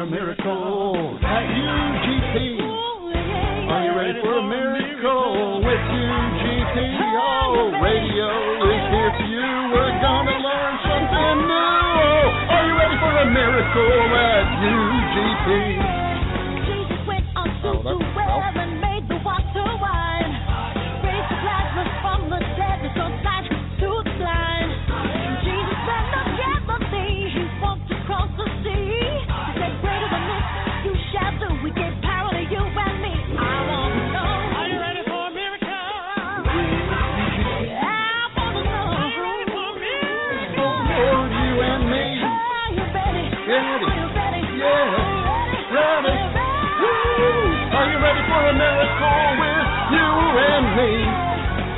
miracle at UGT? Are you ready for a miracle with UGT? Oh, radio is here for you. We're gonna learn something new. Oh, are you ready for a miracle at UGT? Jesus went on to the well and made the water wine. Raised the Lazarus from the dead, restored sight to the blind. Jesus said, "Look at me." He walked across the sea. He said, "Greater than this, you shall do." We give power to you and me. I want to know. Are you ready for a miracle? I want to know. Are you ready for a miracle? For you and me. Are you ready? Ready. Are you ready? Yeah. Ready. Woo. Are you ready for a miracle with you and me?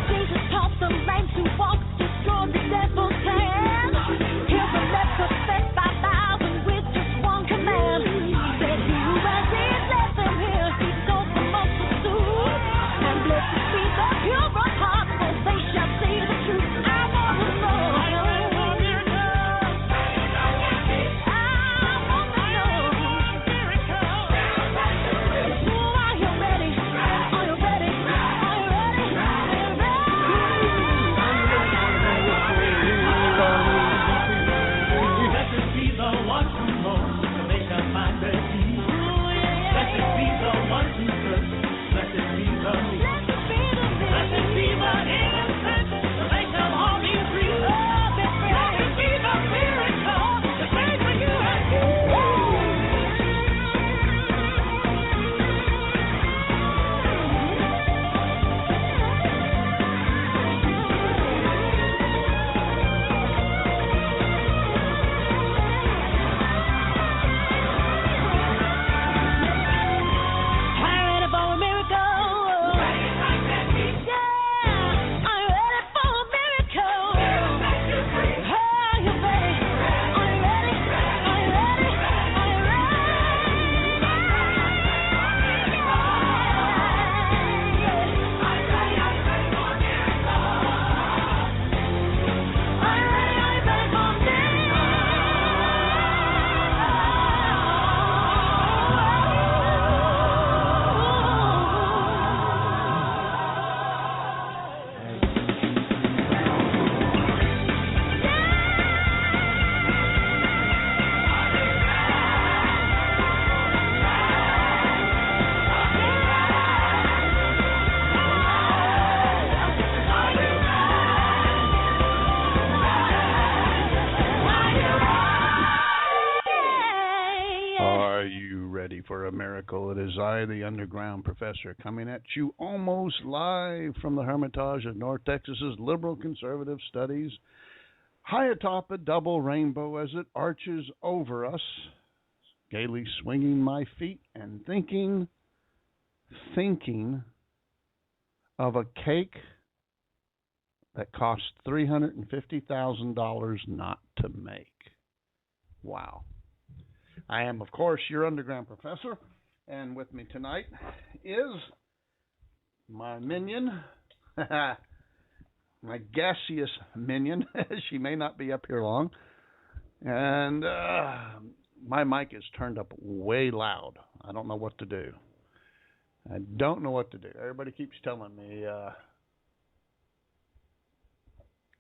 Jesus taught the lame to walk, destroyed the devil's hand. Healed the leper, fed 5,000 with just one command. He said, "He who has ears, let them hear." He told the multitude, and blessed be the pure of heart, for they shall see the truth. I want to know. Are you ready for a miracle? I want to know. Miracle. Are you ready? Are you ready? Are you ready? Blessed be the ones who mourn, for they shall find their peace. Blessed be the ones who thirst, blessed be the meek. Blessed be the innocent, for they shall all be free. Blessed be the miracle that's made for you and me. Are you ready for a miracle? Yeah. Are you ready for a miracle? Are you ready? Are you ready? Are you ready? Are you Are you ready for a miracle? It is I, the Underground Professor, coming at you almost live from the Hermitage of North Texas's Liberal Conservative Studies, high atop a double rainbow as it arches over us, gaily swinging my feet and thinking of a cake that cost $350,000 not to make. Wow. I am, of course, your Underground Professor, and with me tonight is my minion, my gaseous minion. She may not be up here long, and my mic is turned up way loud. I don't know what to do. Everybody keeps telling me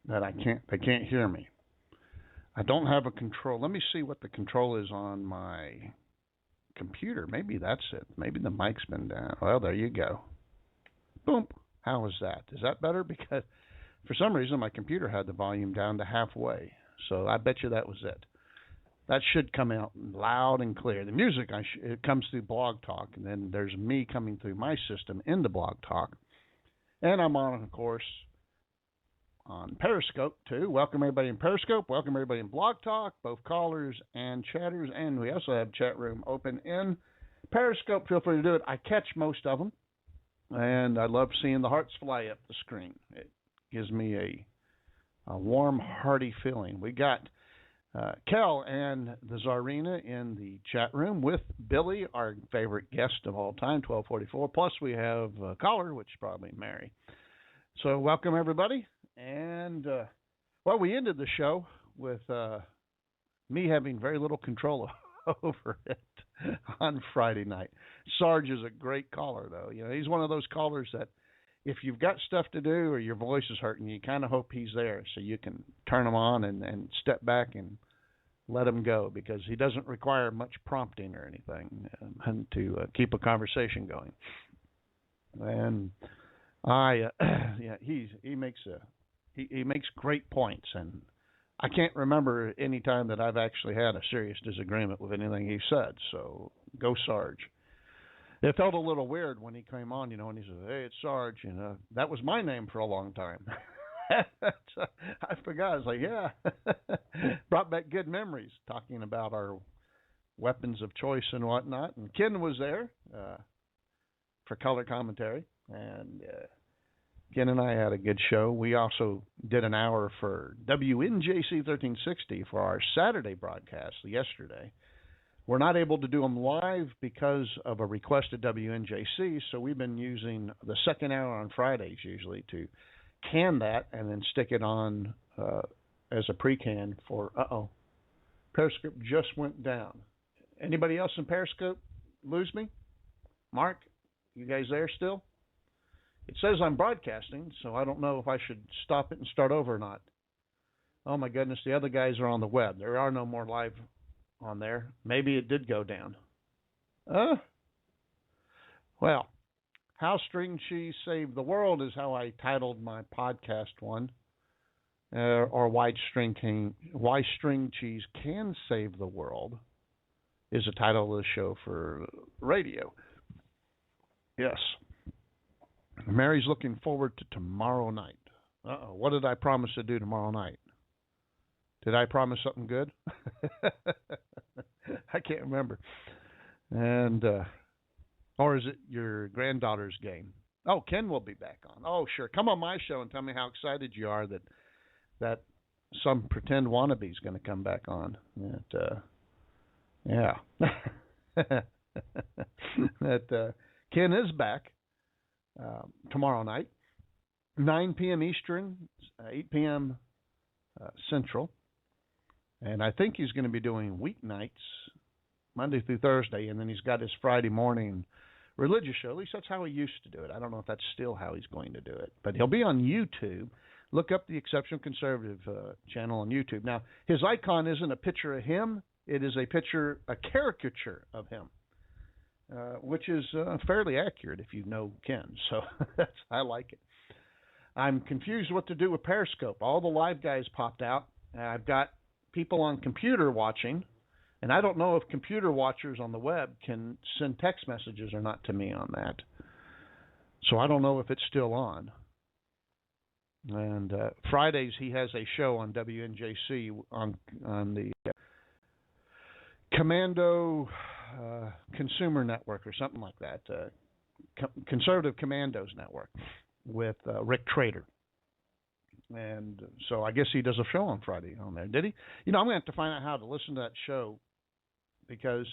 that they can't hear me. I don't have a control. Let me see what the control is on my computer. Maybe that's it. Maybe the mic's been down. Well, there you go. Boom. How is that? Is that better? Because for some reason my computer had the volume down to halfway. So I bet you that was it. That should come out loud and clear. The music, it comes through Blog Talk, and then there's me coming through my system into Blog Talk. And I'm on, of course, on Periscope, too. Welcome everybody in Periscope. Welcome everybody in Blog Talk, both callers and chatters. And we also have chat room open in Periscope. Feel free to do it. I catch most of them, and I love seeing the hearts fly up the screen. It gives me a warm, hearty feeling. We got Kel and the Czarina in the chat room with Billy, our favorite guest of all time, 1244. Plus, we have a caller, which is probably Mary. So welcome, everybody. And, we ended the show with me having very little control over it on Friday night. Sarge is a great caller, though. You know, he's one of those callers that if you've got stuff to do or your voice is hurting, you kind of hope he's there so you can turn him on and step back and let him go, because he doesn't require much prompting or anything to keep a conversation going. And he makes great points, and I can't remember any time that I've actually had a serious disagreement with anything he said. So go Sarge. It felt a little weird when he came on, you know, and he said, "Hey, it's Sarge," you know. That was my name for a long time. I forgot. I was like, yeah. Brought back good memories talking about our weapons of choice and whatnot. And Ken was there for color commentary, and Ken and I had a good show. We also did an hour for WNJC 1360 for our Saturday broadcast yesterday. We're not able to do them live because of a request at WNJC, so we've been using the second hour on Fridays usually to can that and then stick it on as a pre-can for, Periscope just went down. Anybody else in Periscope lose me? Mark, you guys there still? It says I'm broadcasting, so I don't know if I should stop it and start over or not. Oh my goodness, the other guys are on the web. There are no more live on there. Maybe it did go down. Well, How String Cheese Saved the World is how I titled my podcast one. Or Why String Cheese Can Save the World is the title of the show for radio. Yes. Mary's looking forward to tomorrow night. What did I promise to do tomorrow night? Did I promise something good? I can't remember. And or is it your granddaughter's game? Oh, Ken will be back on. Oh, sure. Come on my show and tell me how excited you are that some pretend wannabe is going to come back on. Yeah. That Ken is back tomorrow night, 9 p.m. Eastern, 8 p.m. Central. And I think he's going to be doing weeknights, Monday through Thursday, and then he's got his Friday morning religious show. At least that's how he used to do it. I don't know if that's still how he's going to do it. But he'll be on YouTube. Look up the Exceptional Conservative channel on YouTube. Now, his icon isn't a picture of him. It is a caricature of him, which is fairly accurate if you know Ken. So I like it. I'm confused what to do with Periscope. All the live guys popped out. I've got people on computer watching, and I don't know if computer watchers on the web can send text messages or not to me on that. So I don't know if it's still on. And Fridays he has a show on WNJC on the Commando Consumer Network or something like that, Conservative Commandos Network with Rick Trader. And so I guess he does a show on Friday on there. Did he? You know, I'm going to have to find out how to listen to that show, because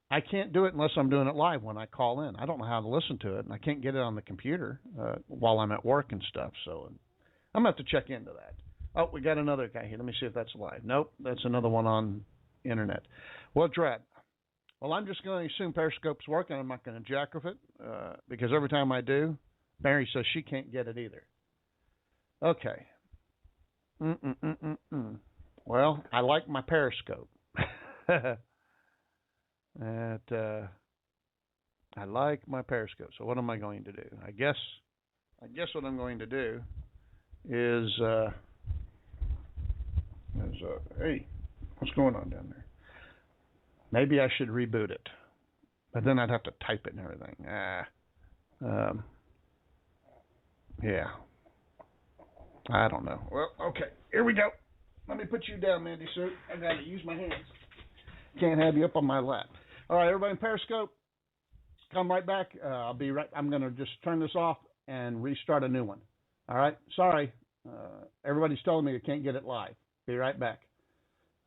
I can't do it unless I'm doing it live when I call in. I don't know how to listen to it, and I can't get it on the computer while I'm at work and stuff. So I'm going to have to check into that. Oh, we got another guy here. Let me see if that's live. Nope, that's another one on internet. Well, Drat. Well, I'm just going to assume Periscope's working. I'm not going to jack with it because every time I do, Mary says she can't get it either. Okay. Well, I like my Periscope. I like my Periscope. So what am I going to do? I guess what I'm going to do is hey, what's going on down there? Maybe I should reboot it, but then I'd have to type it and everything. Yeah. I don't know. Well, okay. Here we go. Let me put you down, Mandy Sue. I got to use my hands. Can't have you up on my lap. All right, everybody in Periscope, come right back. I'll be right. I'm going to just turn this off and restart a new one. All right. Sorry. Everybody's telling me I can't get it live. Be right back.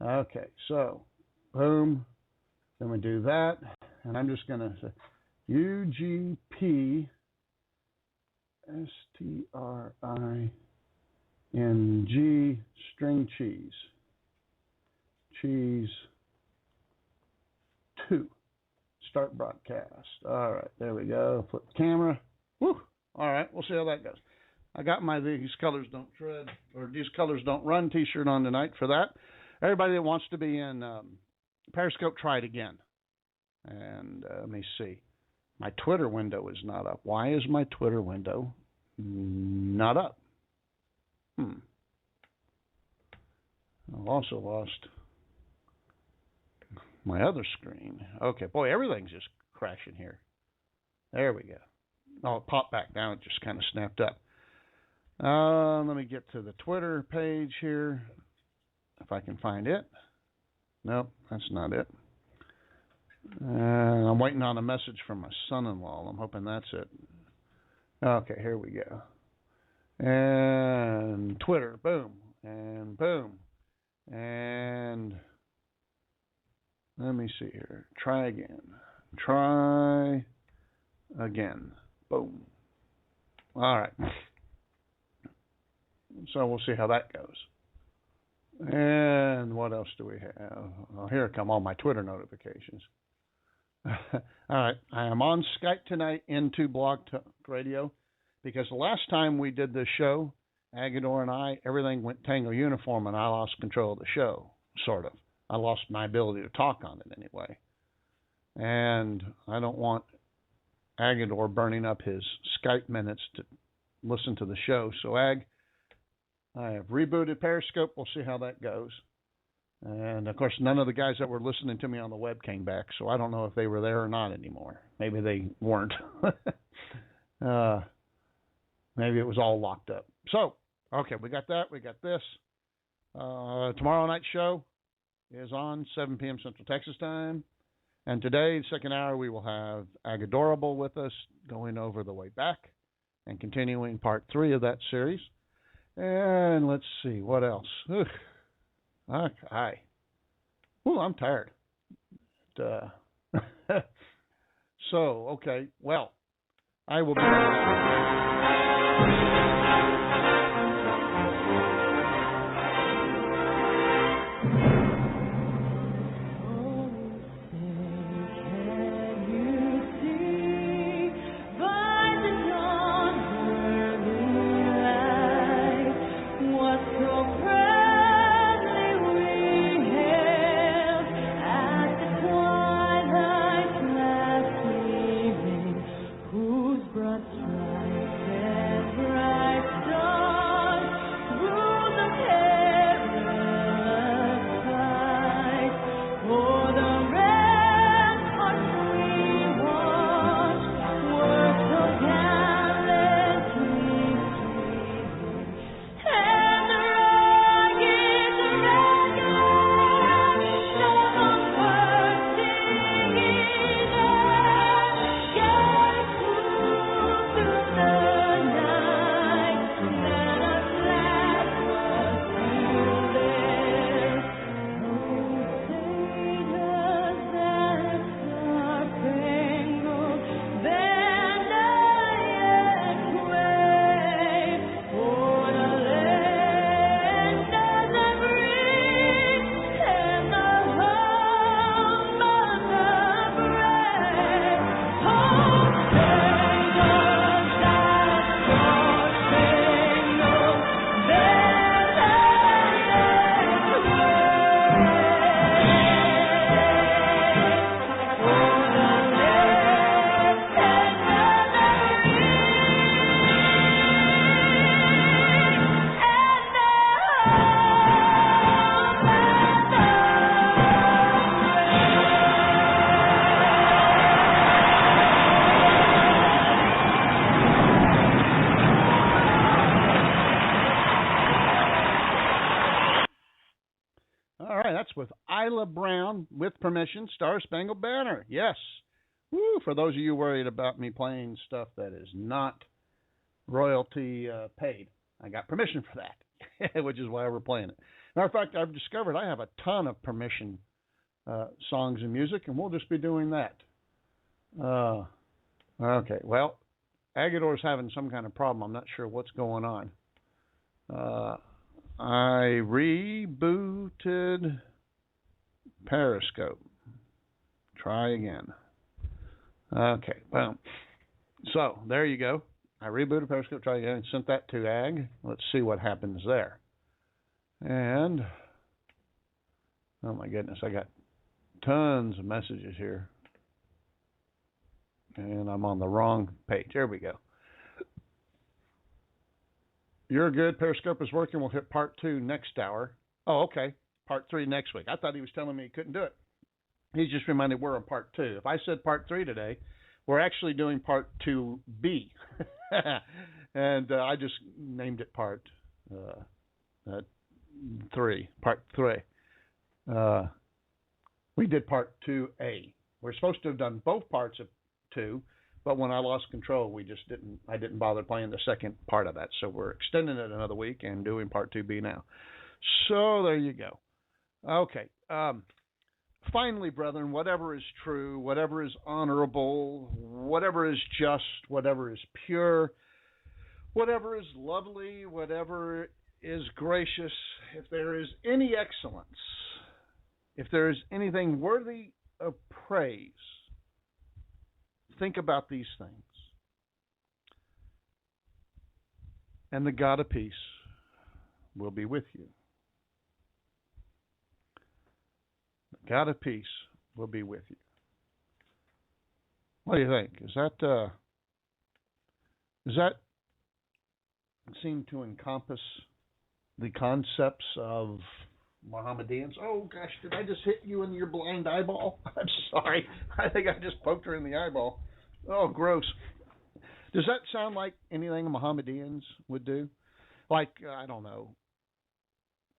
Okay. So, boom. Then we do that. And I'm just going to say UGP STRING string cheese. Cheese Start broadcast. All right, there we go. Flip the camera. Woo. All right, we'll see how that goes. I got my These Colors Don't Tread, or These Colors Don't Run t-shirt on tonight for that. Everybody that wants to be in Periscope, try it again. And let me see. My Twitter window is not up. Why is my Twitter window not up? I've also lost my other screen. Okay, boy, everything's just crashing here. There we go. Oh, it popped back down. It just kind of snapped up. Let me get to the Twitter page here, if I can find it. Nope, that's not it. I'm waiting on a message from my son-in-law. I'm hoping that's it. Okay, here we go. And Twitter, boom, and boom. And let me see here. Try again. Try again. Boom. All right. So we'll see how that goes. And what else do we have? Oh, here come all my Twitter notifications. All right. I am on Skype tonight into Blog Talk Radio because the last time we did this show, Agador and I, everything went Tango uniform and I lost control of the show, sort of. I lost my ability to talk on it anyway. And I don't want Agador burning up his Skype minutes to listen to the show. So, I have rebooted Periscope. We'll see how that goes. And, of course, none of the guys that were listening to me on the web came back, so I don't know if they were there or not anymore. Maybe they weren't. Maybe it was all locked up. So, okay, we got that. We got this. Tomorrow night's show is on 7 p.m. Central Texas time. And today, the second hour, we will have Agadorable with us going over the way back and continuing part 3 of that series. And let's see, what else? Okay. Ooh, I'm tired. So, okay, well, I will be... With Isla Brown, with permission, Star Spangled Banner. Yes. Woo, for those of you worried about me playing stuff that is not royalty paid, I got permission for that, which is why we're playing it. Matter of fact, I've discovered I have a ton of permission songs and music, and we'll just be doing that. Okay, well, Agador's having some kind of problem. I'm not sure what's going on. I rebooted Periscope. Try again. Okay, boom. So there you go. I rebooted Periscope, tried again, and sent that to Ag. Let's see what happens there. And oh my goodness, I got tons of messages here. And I'm on the wrong page. There we go. You're good. Periscope is working. We'll hit part 2 next hour. Oh, okay. Part 3 next week. I thought he was telling me he couldn't do it. He's just reminded we're on part 2. If I said part 3 today, we're actually doing part 2B. And I just named it part 3. Part 3. We did part 2A. We're supposed to have done both parts of 2, but when I lost control, I didn't bother playing the second part of that. So we're extending it another week and doing part 2B now. So there you go. Okay. Finally, brethren, whatever is true, whatever is honorable, whatever is just, whatever is pure, whatever is lovely, whatever is gracious, if there is any excellence, if there is anything worthy of praise, think about these things. And the God of peace will be with you. The God of peace will be with you. What do you think? Does that seem to encompass the concepts of Mohammedans? Oh gosh, did I just hit you in your blind eyeball? I'm sorry. I think I just poked her in the eyeball. Oh, gross. Does that sound like anything Mohammedans would do? Like, I don't know.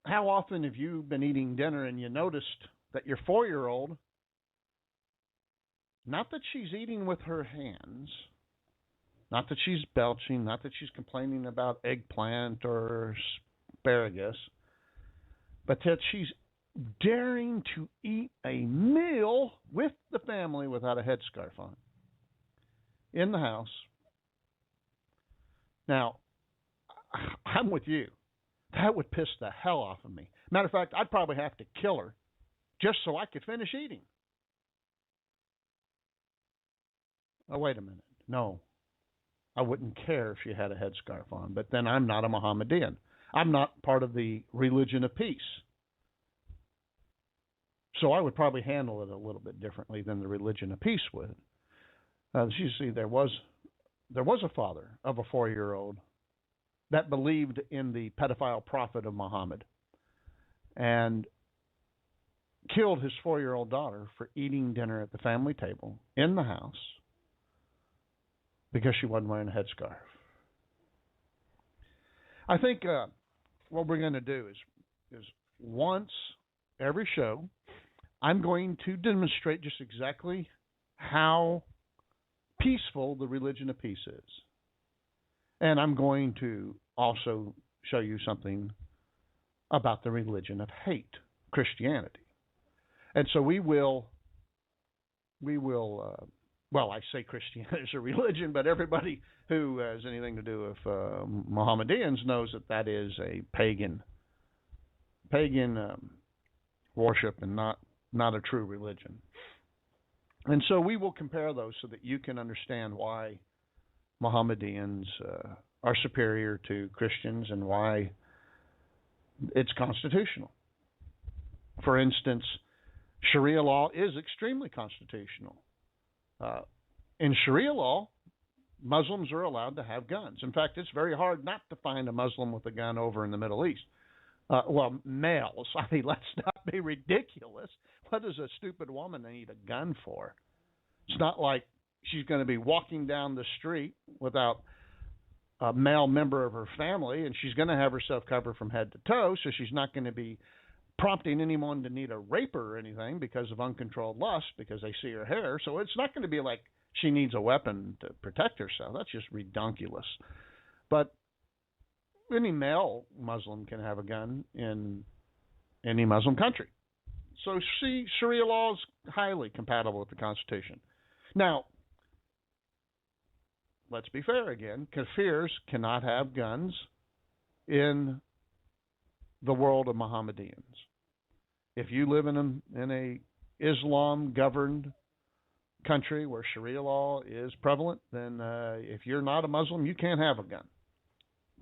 How often have you been eating dinner and you noticed that your 4-year-old, not that she's eating with her hands, not that she's belching, not that she's complaining about eggplant or asparagus, but that she's daring to eat a meal with the family without a headscarf on in the house. Now, I'm with you. That would piss the hell off of me. Matter of fact, I'd probably have to kill her just so I could finish eating. Oh, wait a minute. No, I wouldn't care if she had a headscarf on, but then I'm not a Mohammedan. I'm not part of the religion of peace. So I would probably handle it a little bit differently than the religion of peace would. You see, there was a father of a 4-year-old that believed in the pedophile prophet of Muhammad and killed his 4-year-old daughter for eating dinner at the family table in the house because she wasn't wearing a headscarf. I think what we're going to do is once every show, I'm going to demonstrate just exactly how peaceful the religion of peace is. And I'm going to also show you something about the religion of hate, Christianity. And so we will, well, I say Christianity is a religion, but everybody who has anything to do with Mohammedans knows that is a pagan worship and not a true religion. And so we will compare those so that you can understand why Mohammedans are superior to Christians and why it's constitutional. For instance, Sharia law is extremely constitutional. In Sharia law, Muslims are allowed to have guns. In fact, it's very hard not to find a Muslim with a gun over in the Middle East. Well, males. I mean, let's not be ridiculous. What does a stupid woman need a gun for? It's not like she's going to be walking down the street without a male member of her family, and she's going to have herself covered from head to toe, so she's not going to be prompting anyone to need a raper or anything because of uncontrolled lust because they see her hair. So it's not going to be like she needs a weapon to protect herself. That's just redonkulous. But any male Muslim can have a gun in any Muslim country. So see, Sharia law is highly compatible with the Constitution. Now, let's be fair again. Kafirs cannot have guns in the world of Mohammedans. If you live in a Islam-governed country where Sharia law is prevalent, then if you're not a Muslim, you can't have a gun.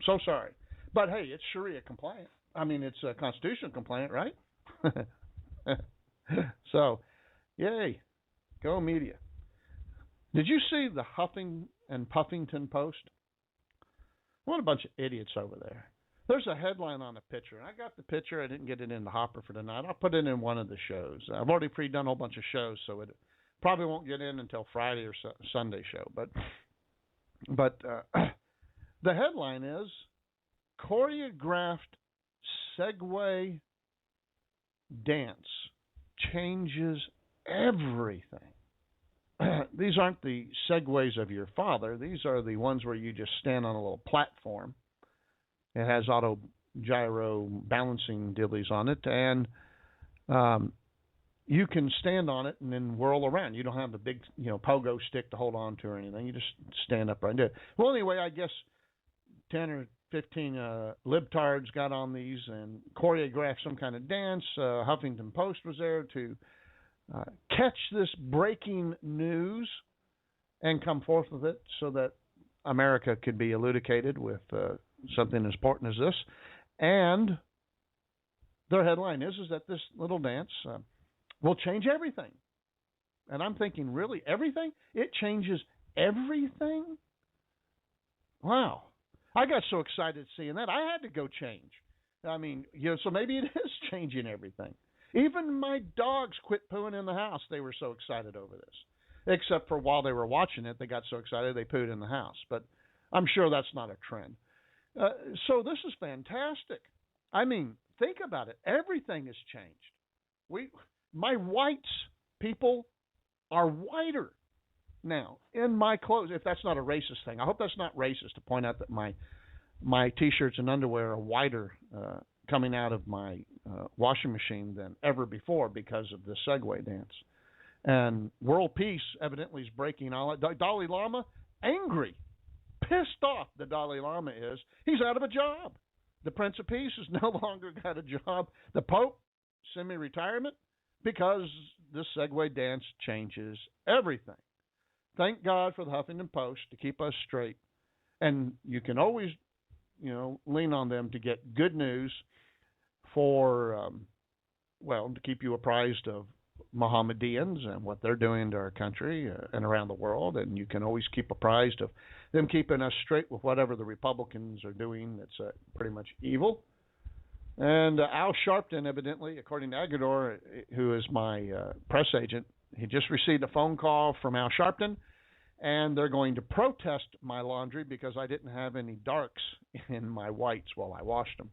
So sorry. But hey, it's Sharia compliant. I mean, it's constitutional compliant, right? So, yay. Go media. Did you see the Huffing and Puffington Post? What a bunch of idiots over there. There's a headline on a picture, and I got the picture. I didn't get it in the hopper for tonight. I'll put it in one of the shows. I've already pre-done a whole bunch of shows, so it probably won't get in until Friday or Sunday show. But the headline is choreographed Segway dance changes everything. These aren't the Segways of your father. These are the ones where you just stand on a little platform. It has auto gyro balancing dillies on it, and you can stand on it and then whirl around. You don't have the big, pogo stick to hold on to or anything. You just stand up right and do it. Well, anyway, I guess 10 or 15 libtards got on these and choreographed some kind of dance. Huffington Post was there to catch this breaking news and come forth with it so that America could be elucidated with something as important as this. And their headline is that this little dance will change everything. And I'm thinking, really, everything? It changes everything? Wow. I got so excited seeing that, I had to go change. I mean, so maybe it is changing everything. Even my dogs quit pooing in the house. They were so excited over this. Except for while they were watching it, they got so excited they pooed in the house. But I'm sure that's not a trend. So this is fantastic. I mean, think about it. Everything has changed. My whites people are whiter now in my clothes. If that's not a racist thing, I hope that's not racist to point out that my T-shirts and underwear are whiter coming out of my washing machine than ever before because of the Segway dance. And world peace evidently is breaking all. Dalai Lama, angry, pissed off the Dalai Lama is. He's out of a job. The Prince of Peace has no longer got a job. The Pope, semi-retirement, because this Segway dance changes everything. Thank God for the Huffington Post to keep us straight. And you can always, lean on them to get good news for, to keep you apprised of Mohammedans and what they're doing to our country and around the world. And you can always keep apprised of them keeping us straight with whatever the Republicans are doing that's pretty much evil. And Al Sharpton, evidently, according to Agador, who is my press agent, he just received a phone call from Al Sharpton, and they're going to protest my laundry because I didn't have any darks in my whites while I washed them.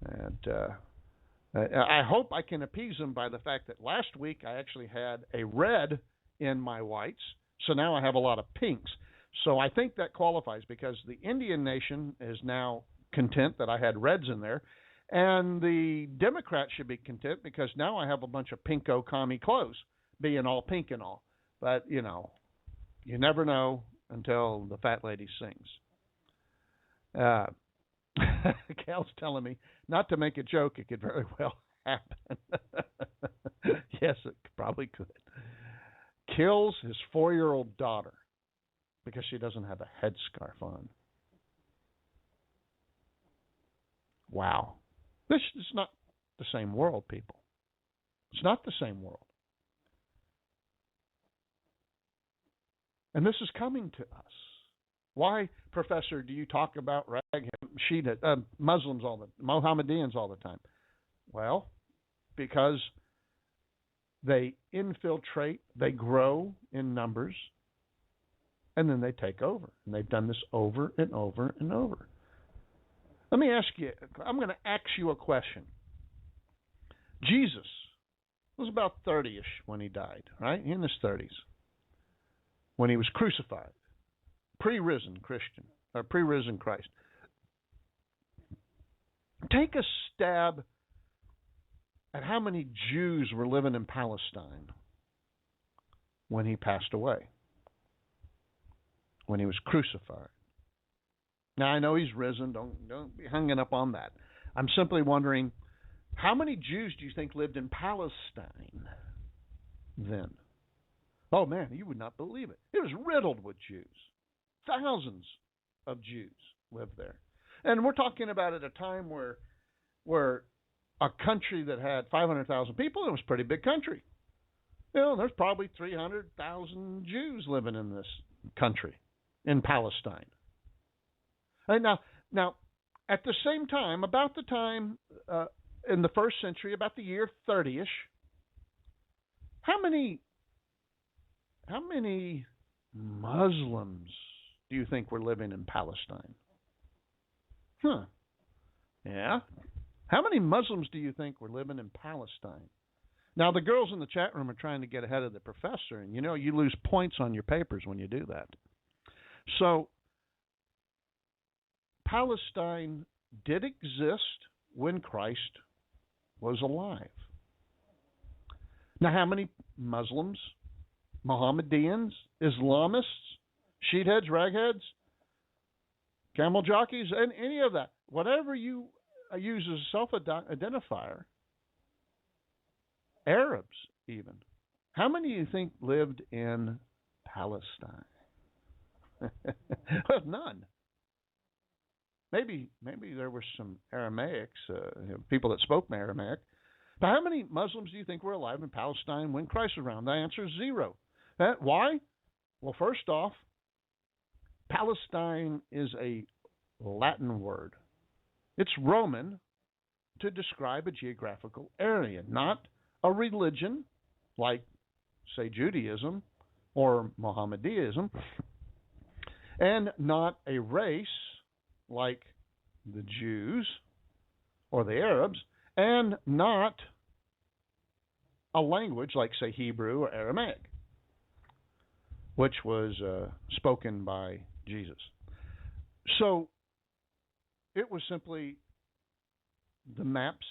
And I hope I can appease them by the fact that last week I actually had a red in my whites, so now I have a lot of pinks. So I think that qualifies because the Indian nation is now content that I had reds in there, and the Democrats should be content because now I have a bunch of pinko commie clothes, being all pink and all. But, you never know until the fat lady sings. Cal's telling me not to make a joke. It could very well happen. Yes, it probably could. Kills his 4-year-old daughter because she doesn't have a headscarf on. Wow. This is not the same world, people. It's not the same world. And this is coming to us. Why, Professor, do you talk about Shia, Muslims Mohammedans all the time? Well, because they infiltrate, they grow in numbers, and then they take over. And they've done this over and over and over. Let me ask you, I'm going to ask you a question. Jesus was about 30-ish when he died, right? In his 30s. When he was crucified. Pre-risen Christian, or pre-risen Christ. Take a stab at how many Jews were living in Palestine when he passed away, when he was crucified. Now, I know he's risen. Don't be hanging up on that. I'm simply wondering, how many Jews do you think lived in Palestine then? Oh, man, you would not believe it. It was riddled with Jews. Thousands of Jews lived there. And we're talking about at a time where a country that had 500,000 people, it was a pretty big country. There's probably 300,000 Jews living in this country, in Palestine. And now, at the same time, about the time in the first century, about the year 30-ish, how many Muslims do you think were living in Palestine? Yeah. How many Muslims do you think were living in Palestine? Now, the girls in the chat room are trying to get ahead of the professor, and you lose points on your papers when you do that. So, Palestine did exist when Christ was alive. Now, how many Muslims, Mohammedans, Islamists, sheetheads, ragheads, camel jockeys, and any of that, whatever you use as a self-identifier, Arabs even, how many do you think lived in Palestine? Well, none. Maybe there were some Aramaics, people that spoke Aramaic. But how many Muslims do you think were alive in Palestine when Christ was around? The answer is 0. Why? Well, first off, Palestine is a Latin word. It's Roman to describe a geographical area, not a religion like, say, Judaism or Mohammedanism, and not a race like the Jews or the Arabs, and not a language like, say, Hebrew or Aramaic, which was spoken by Jesus. So it was simply the maps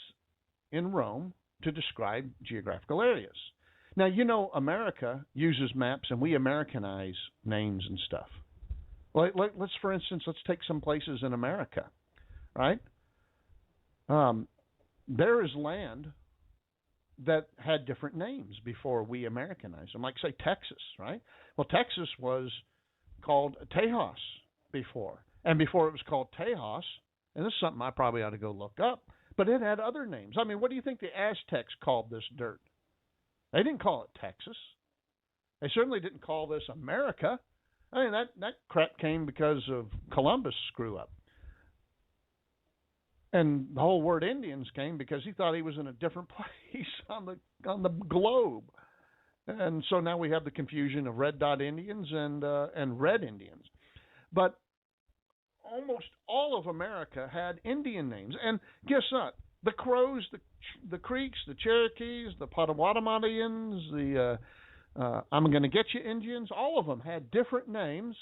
in Rome to describe geographical areas. Now, America uses maps, and we Americanize names and stuff. Let's, for instance, let's take some places in America, right? There is land that had different names before we Americanized them, like, say, Texas, right? Well, Texas was called Tejas before. And before it was called Tejas, and this is something I probably ought to go look up, but it had other names. I mean, what do you think the Aztecs called this dirt? They didn't call it Texas. They certainly didn't call this America. I mean, that crap came because of Columbus' screw up. And the whole word Indians came because he thought he was in a different place on the globe. And so now we have the confusion of red dot Indians and red Indians. But almost all of America had Indian names. And guess what? The Crows, the Creeks, the Cherokees, the Potawatomians, the I'm going to get you Indians, all of them had different names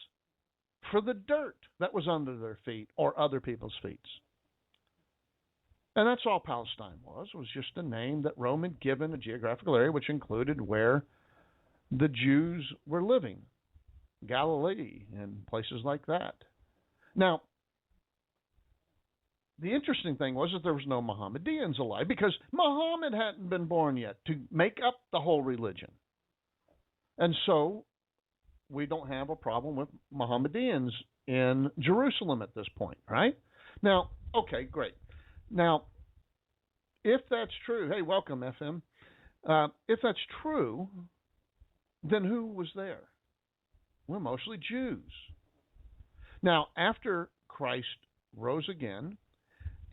for the dirt that was under their feet or other people's feet. And that's all Palestine was just a name that Rome had given a geographical area, which included where the Jews were living, Galilee and places like that. Now, the interesting thing was that there was no Mohammedans alive because Muhammad hadn't been born yet to make up the whole religion. And so we don't have a problem with Mohammedans in Jerusalem at this point, right? Now, okay, great. Now, if that's true, hey, welcome, FM. If that's true, then who was there? Well, mostly Jews. Now, after Christ rose again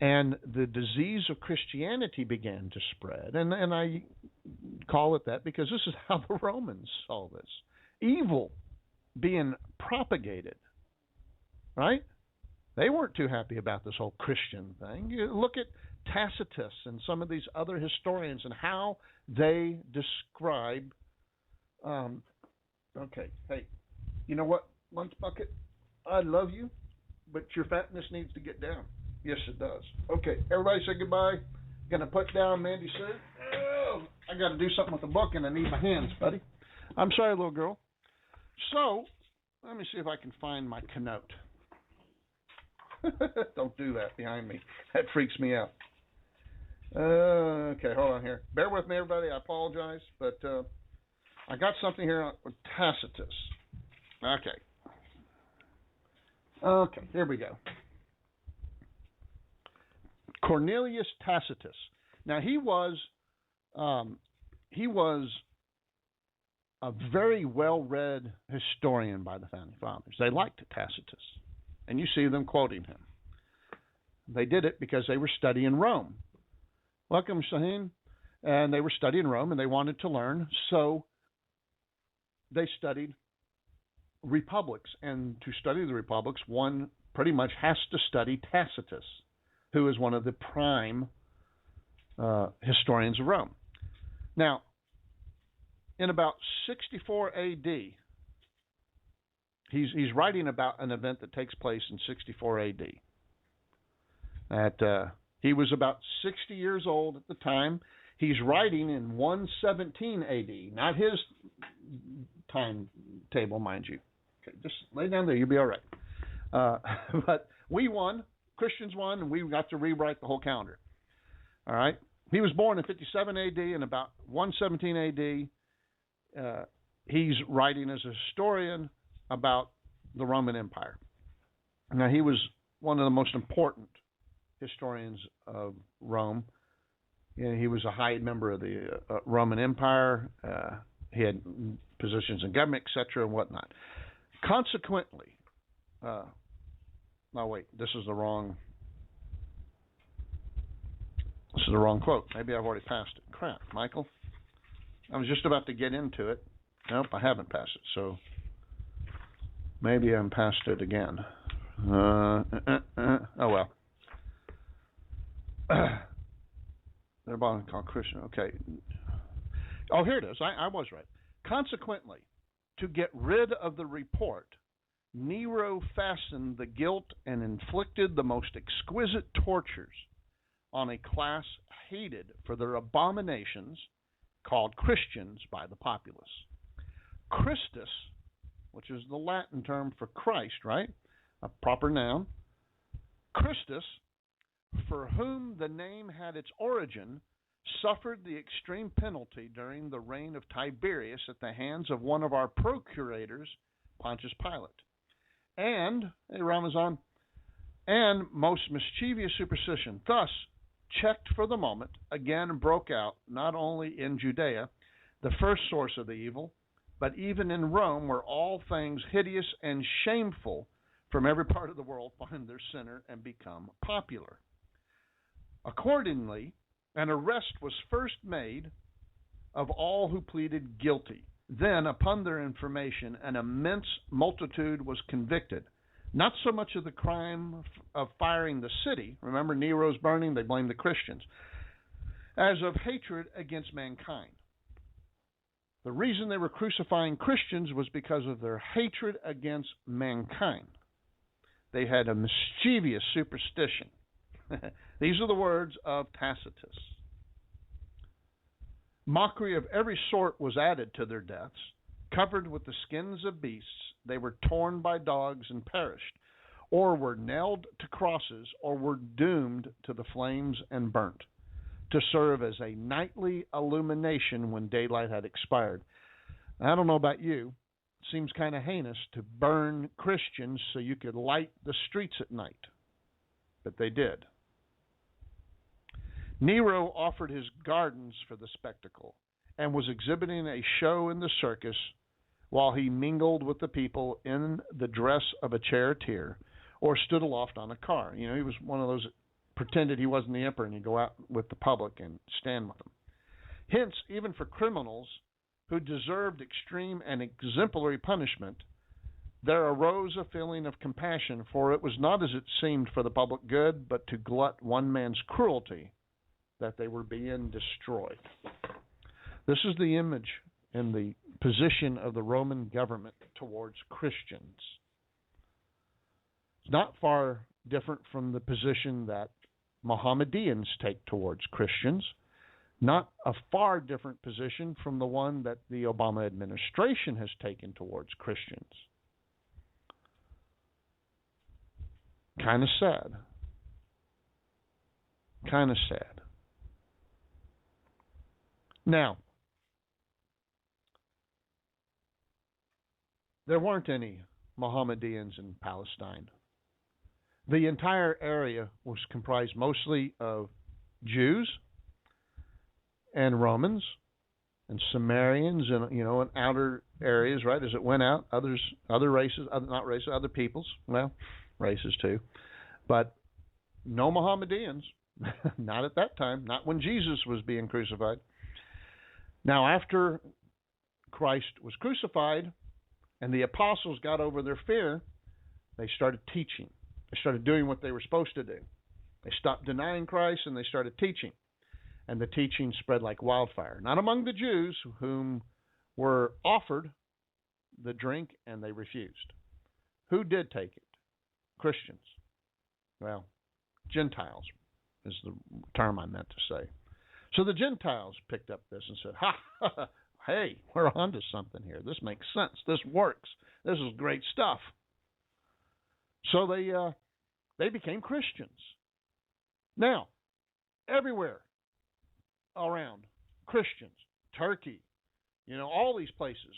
and the disease of Christianity began to spread, and I call it that because this is how the Romans saw this. Evil being propagated, right? They weren't too happy about this whole Christian thing. You look at Tacitus and some of these other historians and how they describe. Okay, hey, you know what, Lunch Bucket? I love you, but your fatness needs to get down. Yes, it does. Okay, everybody say goodbye. Gonna put down Mandy Sue. Oh, I got to do something with the book, and I need my hands, buddy. I'm sorry, little girl. So, let me see if I can find my connote. Don't do that behind me. That freaks me out. Okay, hold on here. Bear with me, everybody. I apologize, but I got something here with Tacitus. Okay, here we go. Cornelius Tacitus. Now he was a very well-read historian by the Founding Fathers. They liked Tacitus, and you see them quoting him. They did it because they were studying Rome. Welcome, Shaheen. And they were studying Rome, and they wanted to learn, so they studied republics. And to study the republics, one pretty much has to study Tacitus, who is one of the prime historians of Rome. Now, in about 64 A.D., he's writing about an event that takes place in 64 A.D. He was about 60 years old at the time. He's writing in 117 A.D., not his timetable, mind you. Okay, just lay down there, you'll be all right. But we won, Christians won, and we got to rewrite the whole calendar. All right? He was born in 57 A.D., and about 117 A.D., he's writing as a historian about the Roman Empire. Now, he was one of the most important historians of Rome. He was a high member of the Roman Empire. He had positions in government, etc., and whatnot. Consequently, this is the wrong quote. Maybe I've already passed it. Crap, Michael. I was just about to get into it. Nope, I haven't passed it. So maybe I'm past it again. Oh well. They're called Christian. Okay. Oh, here it is. I was right. Consequently, to get rid of the report, Nero fastened the guilt and inflicted the most exquisite tortures on a class hated for their abominations, called Christians by the populace. Christus, which is the Latin term for Christ, right? A proper noun. Christus, for whom the name had its origin, suffered the extreme penalty during the reign of Tiberius at the hands of one of our procurators, Pontius Pilate. And, hey Ramazan, and most mischievous superstition, thus checked for the moment, again broke out, not only in Judea, the first source of the evil, but even in Rome, where all things hideous and shameful from every part of the world find their center and become popular. Accordingly, an arrest was first made of all who pleaded guilty. Then, upon their information, an immense multitude was convicted, not so much of the crime of firing the city, remember Nero's burning, they blamed the Christians, as of hatred against mankind. The reason they were crucifying Christians was because of their hatred against mankind. They had a mischievous superstition. These are the words of Tacitus. Mockery of every sort was added to their deaths. Covered with the skins of beasts, they were torn by dogs and perished, or were nailed to crosses, or were doomed to the flames and burnt, to serve as a nightly illumination when daylight had expired. I don't know about you. It seems kind of heinous to burn Christians so you could light the streets at night. But they did. Nero offered his gardens for the spectacle and was exhibiting a show in the circus while he mingled with the people in the dress of a charioteer or stood aloft on a car. You know, he was one of those that pretended he wasn't the emperor and he'd go out with the public and stand with them. Hence, even for criminals who deserved extreme and exemplary punishment, there arose a feeling of compassion, for it was not as it seemed for the public good, but to glut one man's cruelty, that they were being destroyed. This is the image and the position of the Roman government towards Christians. It's not far different from the position that Mohammedans take towards Christians, not a far different position from the one that the Obama administration has taken towards Christians. Kind of sad. Kind of sad. Now, there weren't any Mohammedans in Palestine. The entire area was comprised mostly of Jews and Romans and Sumerians and in outer areas, right? As it went out, other races, other peoples, well, races too, but no Mohammedans, not at that time, not when Jesus was being crucified. Now, after Christ was crucified and the apostles got over their fear, they started teaching. They started doing what they were supposed to do. They stopped denying Christ and they started teaching. And the teaching spread like wildfire. Not among the Jews, whom were offered the drink and they refused. Who did take it? Christians. Well, Gentiles is the term I meant to say. So the Gentiles picked up this and said, ha, hey, we're onto something here. This makes sense. This works. This is great stuff. So they became Christians. Now, everywhere around, Christians, Turkey, all these places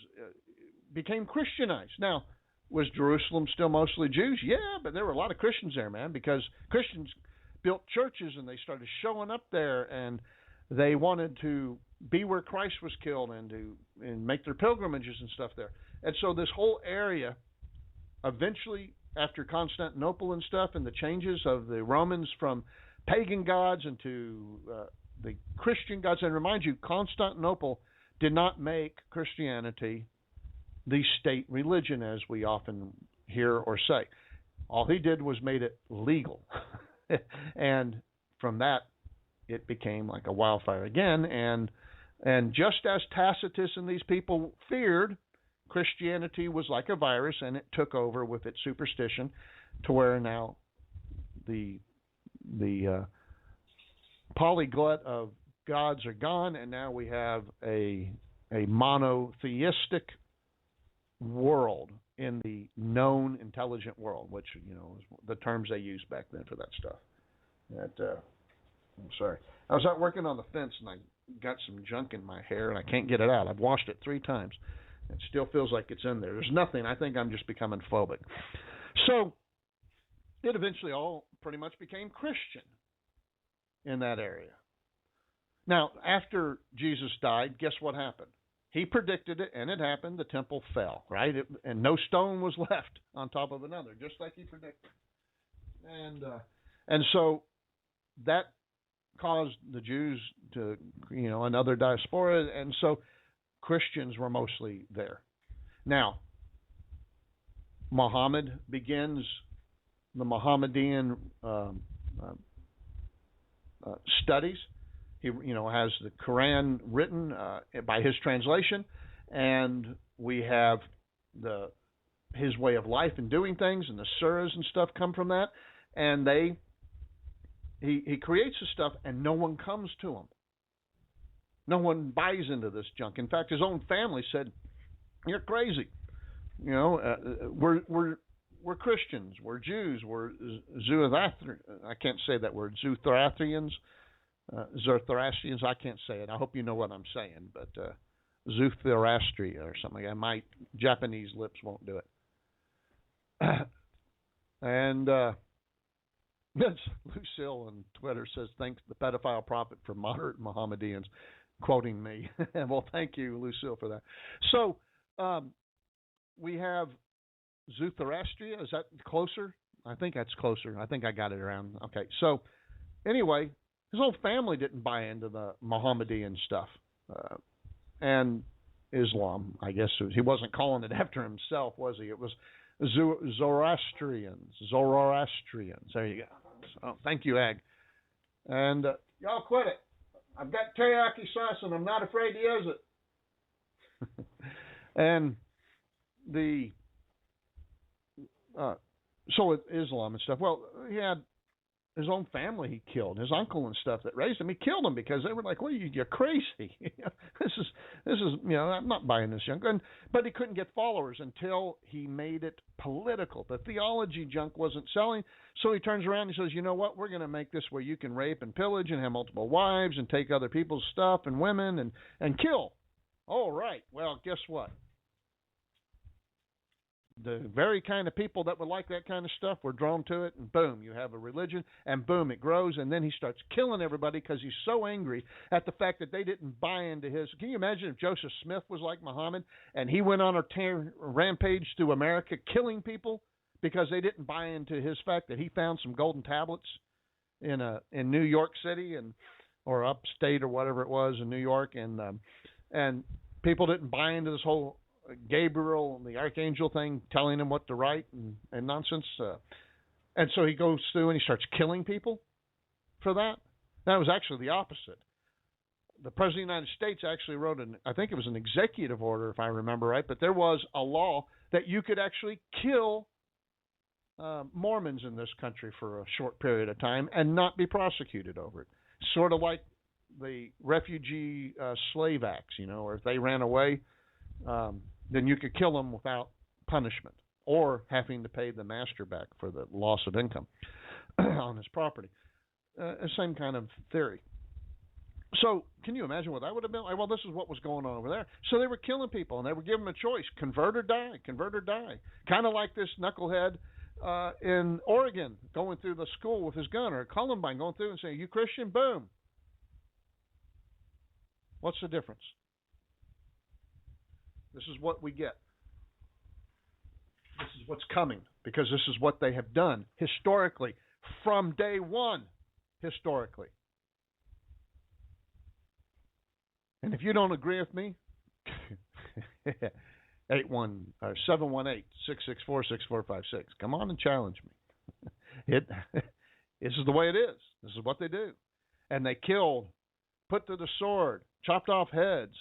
became Christianized. Now, was Jerusalem still mostly Jews? Yeah, but there were a lot of Christians there, man, because Christians built churches and they started showing up there and they wanted to be where Christ was killed and make their pilgrimages and stuff there. And so this whole area, eventually, after Constantinople and stuff and the changes of the Romans from pagan gods into the Christian gods, and remind you, Constantinople did not make Christianity the state religion as we often hear or say. All he did was made it legal. And from that, it became like a wildfire again. And just as Tacitus and these people feared, Christianity was like a virus, and it took over with its superstition to where now the polyglot of gods are gone, and now we have a monotheistic world in the known intelligent world, which is the terms they used back then for that stuff. I'm sorry. I was out working on the fence and I got some junk in my hair and I can't get it out. I've washed it 3 times. It still feels like it's in there. There's nothing. I think I'm just becoming phobic. So it eventually all pretty much became Christian in that area. Now, after Jesus died, guess what happened? He predicted it, and it happened. The temple fell, right? And no stone was left on top of another, just like he predicted. And so that caused the Jews to, another diaspora, and so Christians were mostly there. Now, Muhammad begins the Mohammedan studies. He, has the Quran written by his translation, and we have his way of life and doing things, and the surahs and stuff come from that. And he creates the stuff, and no one comes to him. No one buys into this junk. In fact, his own family said, "You're crazy. We're Christians. We're Jews. We're Zoroastrians. I can't say that word. Zoroastrians. Zoroastrians, I can't say it. I hope you know what I'm saying, but Zoroastria or something. My Japanese lips won't do it. And Lucille on Twitter says, thanks the pedophile prophet for moderate Mohammedans, quoting me. Well, thank you, Lucille, for that. So we have Zoroastria. Is that closer? I think that's closer. I think I got it around. Okay, so anyway, his whole family didn't buy into the Mohammedan stuff. And Islam, I guess. He wasn't calling it after himself, was he? It was Zoroastrians. There you go. So, thank you, Ag. And y'all quit it. I've got teriyaki sauce, and I'm not afraid to use it. And so with Islam and stuff, well, he had his own family he killed, his uncle and stuff that raised him. He killed them because they were like, "Well, you're crazy. This is I'm not buying this junk." But he couldn't get followers until he made it political. The theology junk wasn't selling, so he turns around and he says, "You know what? We're going to make this where you can rape and pillage and have multiple wives and take other people's stuff and women and kill." All right. Well, guess what? the very kind of people that would like that kind of stuff were drawn to it, and boom, you have a religion, and boom, it grows, and then he starts killing everybody because he's so angry at the fact that they didn't buy into his. Can you imagine if Joseph Smith was like Muhammad, and he went on a rampage through America killing people because they didn't buy into his fact that he found some golden tablets in New York City or upstate or whatever it was in New York, and people didn't buy into this whole Gabriel and the archangel thing telling him what to write and nonsense. And so he goes through and he starts killing people for that. That was actually the opposite. The President of the United States actually wrote I think it was an executive order, if I remember right, but there was a law that you could actually kill Mormons in this country for a short period of time and not be prosecuted over it. Sort of like the refugee slave acts, or if they ran away, then you could kill them without punishment or having to pay the master back for the loss of income on his property. Same kind of theory. So can you imagine what that would have been? Well, this is what was going on over there. So they were killing people, and they were giving them a choice: convert or die, convert or die. Kind of like this knucklehead in Oregon going through the school with his gun, or Columbine going through and saying, "You Christian?" Boom. What's the difference? This is what we get. This is what's coming, because this is what they have done historically, from day one, historically. And if you don't agree with me, 718-664-6456. Come on and challenge me. This is the way it is. This is what they do. And they killed, put to the sword, chopped off heads,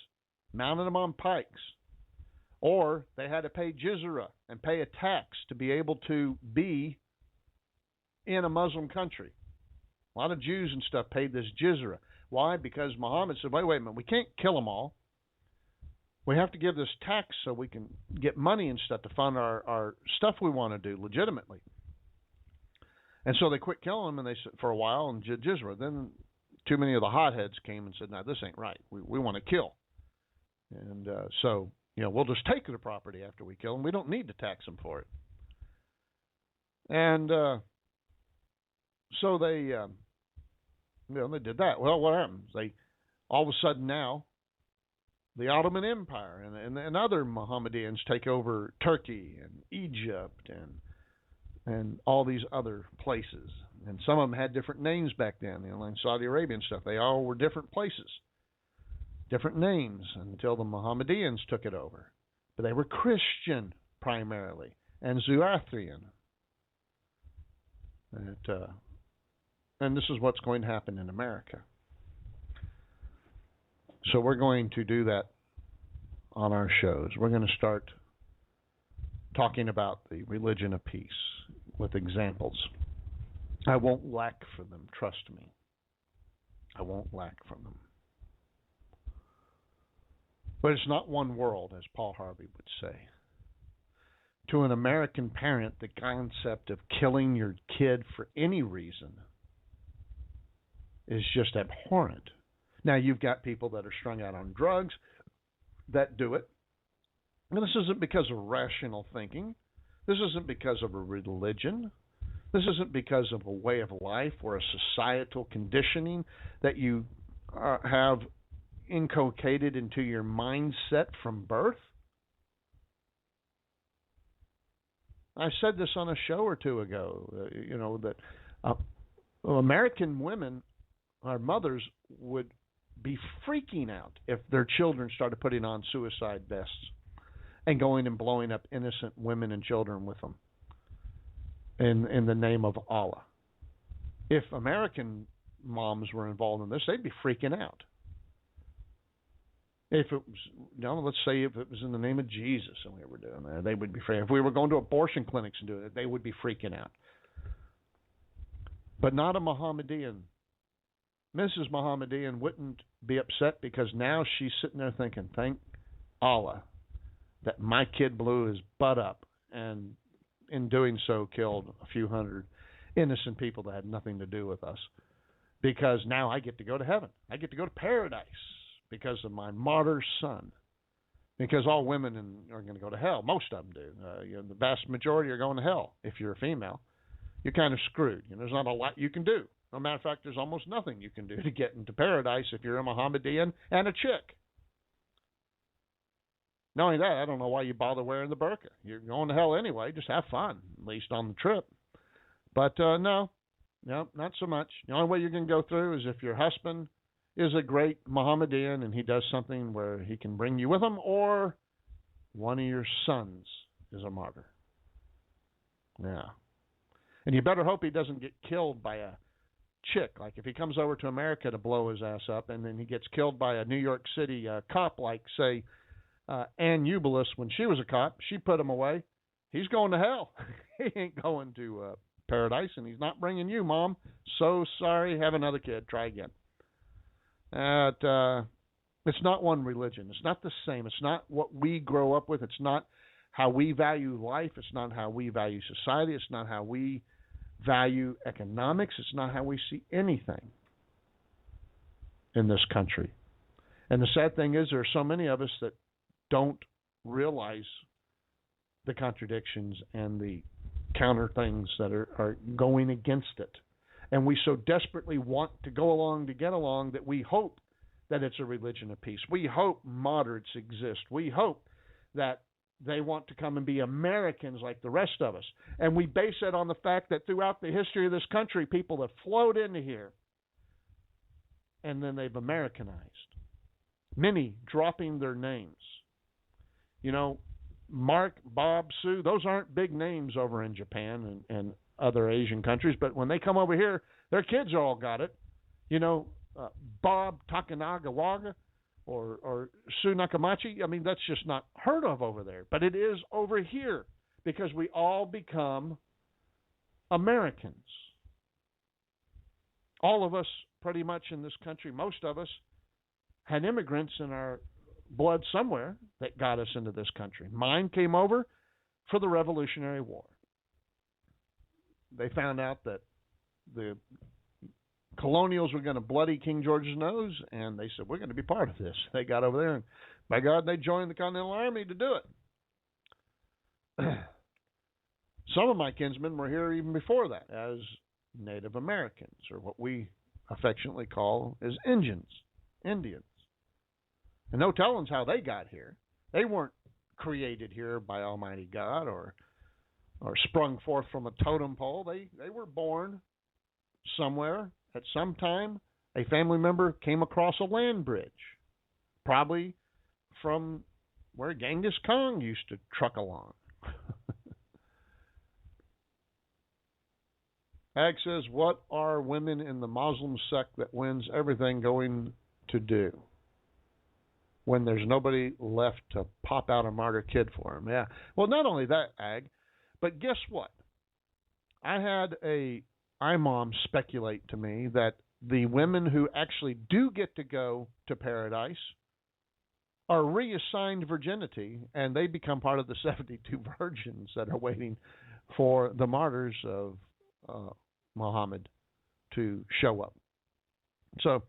mounted them on pikes. Or they had to pay jizya and pay a tax to be able to be in a Muslim country. A lot of Jews and stuff paid this jizya. Why? Because Muhammad said, wait a minute, we can't kill them all. We have to give this tax so we can get money and stuff to fund our stuff we want to do legitimately. And so they quit killing them, and they said for a while, and jizya. Then too many of the hotheads came and said, no, this ain't right. We want to kill. And so we'll just take the property after we kill them. We don't need to tax them for it. And so they did that. Well, what happens? They all of a sudden now, the Ottoman Empire and other Mohammedans take over Turkey and Egypt and all these other places. And some of them had different names back then, like Saudi Arabia and stuff. They all were different places, different names, until the Mohammedans took it over. But they were Christian primarily and Zoroastrian. And this is what's going to happen in America. So we're going to do that on our shows. We're going to start talking about the religion of peace with examples. I won't lack for them, trust me. I won't lack for them. But it's not one world, as Paul Harvey would say. To an American parent, the concept of killing your kid for any reason is just abhorrent. Now, you've got people that are strung out on drugs that do it. And this isn't because of rational thinking. This isn't because of a religion. This isn't because of a way of life or a societal conditioning that you have inculcated into your mindset from birth. I said this on a show or two ago, that American women, our mothers, would be freaking out if their children started putting on suicide vests and going and blowing up innocent women and children with them in the name of Allah. If American moms were involved in this, they'd be freaking out. If it was, let's say if it was in the name of Jesus and we were doing that, they would be freaking out. If we were going to abortion clinics and doing it, they would be freaking out. But not a Mohammedan. Mrs. Mohammedan wouldn't be upset because now she's sitting there thinking, thank Allah that my kid blew his butt up and in doing so killed a few hundred innocent people that had nothing to do with us, because now I get to go to heaven. I get to go to paradise because of my martyr son, because all women are going to go to hell. Most of them do. The vast majority are going to hell. If you're a female, you're kind of screwed. There's not a lot you can do. As a matter of fact, there's almost nothing you can do to get into paradise if you're a Mohammedan and a chick. Not only that, I don't know why you bother wearing the burqa. You're going to hell anyway. Just have fun, at least on the trip. But no, not so much. The only way you're going to go through is if your husband is a great Mohammedan and he does something where he can bring you with him, or one of your sons is a martyr. Yeah. And you better hope he doesn't get killed by a chick. Like if he comes over to America to blow his ass up and then he gets killed by a New York City cop, like, say, Ann Ubelis, when she was a cop, she put him away. He's going to hell. He ain't going to paradise, and he's not bringing you, Mom. So sorry. Have another kid. Try again. It's not one religion. It's not the same. It's not what we grow up with. It's not how we value life. It's not how we value society. It's not how we value economics. It's not how we see anything in this country. And the sad thing is there are so many of us that don't realize the contradictions and the counter things that are going against it. And we so desperately want to go along to get along that we hope that it's a religion of peace. We hope moderates exist. We hope that they want to come and be Americans like the rest of us. And we base it on the fact that throughout the history of this country, people have flowed into here and then they've Americanized. Many dropping their names. Mark, Bob, Sue, those aren't big names over in Japan and other Asian countries, but when they come over here, their kids all got it. Bob Takanagawa or Sue Nakamachi, I mean, that's just not heard of over there. But it is over here because we all become Americans. All of us, pretty much in this country, most of us, had immigrants in our blood somewhere that got us into this country. Mine came over for the Revolutionary War. They found out that the colonials were going to bloody King George's nose, and they said, we're going to be part of this. They got over there, and by God, they joined the Continental Army to do it. Some of my kinsmen were here even before that as Native Americans, or what we affectionately call as Indians. And no telling how they got here. They weren't created here by Almighty God or sprung forth from a totem pole. They were born somewhere at some time. A family member came across a land bridge, probably from where Genghis Khan used to truck along. Ag says, what are women in the Muslim sect that wins everything going to do when there's nobody left to pop out a martyr kid for them? Yeah. Well, not only that, Ag, but guess what? I had a imam speculate to me that the women who actually do get to go to paradise are reassigned virginity, and they become part of the 72 virgins that are waiting for the martyrs of Muhammad to show up. So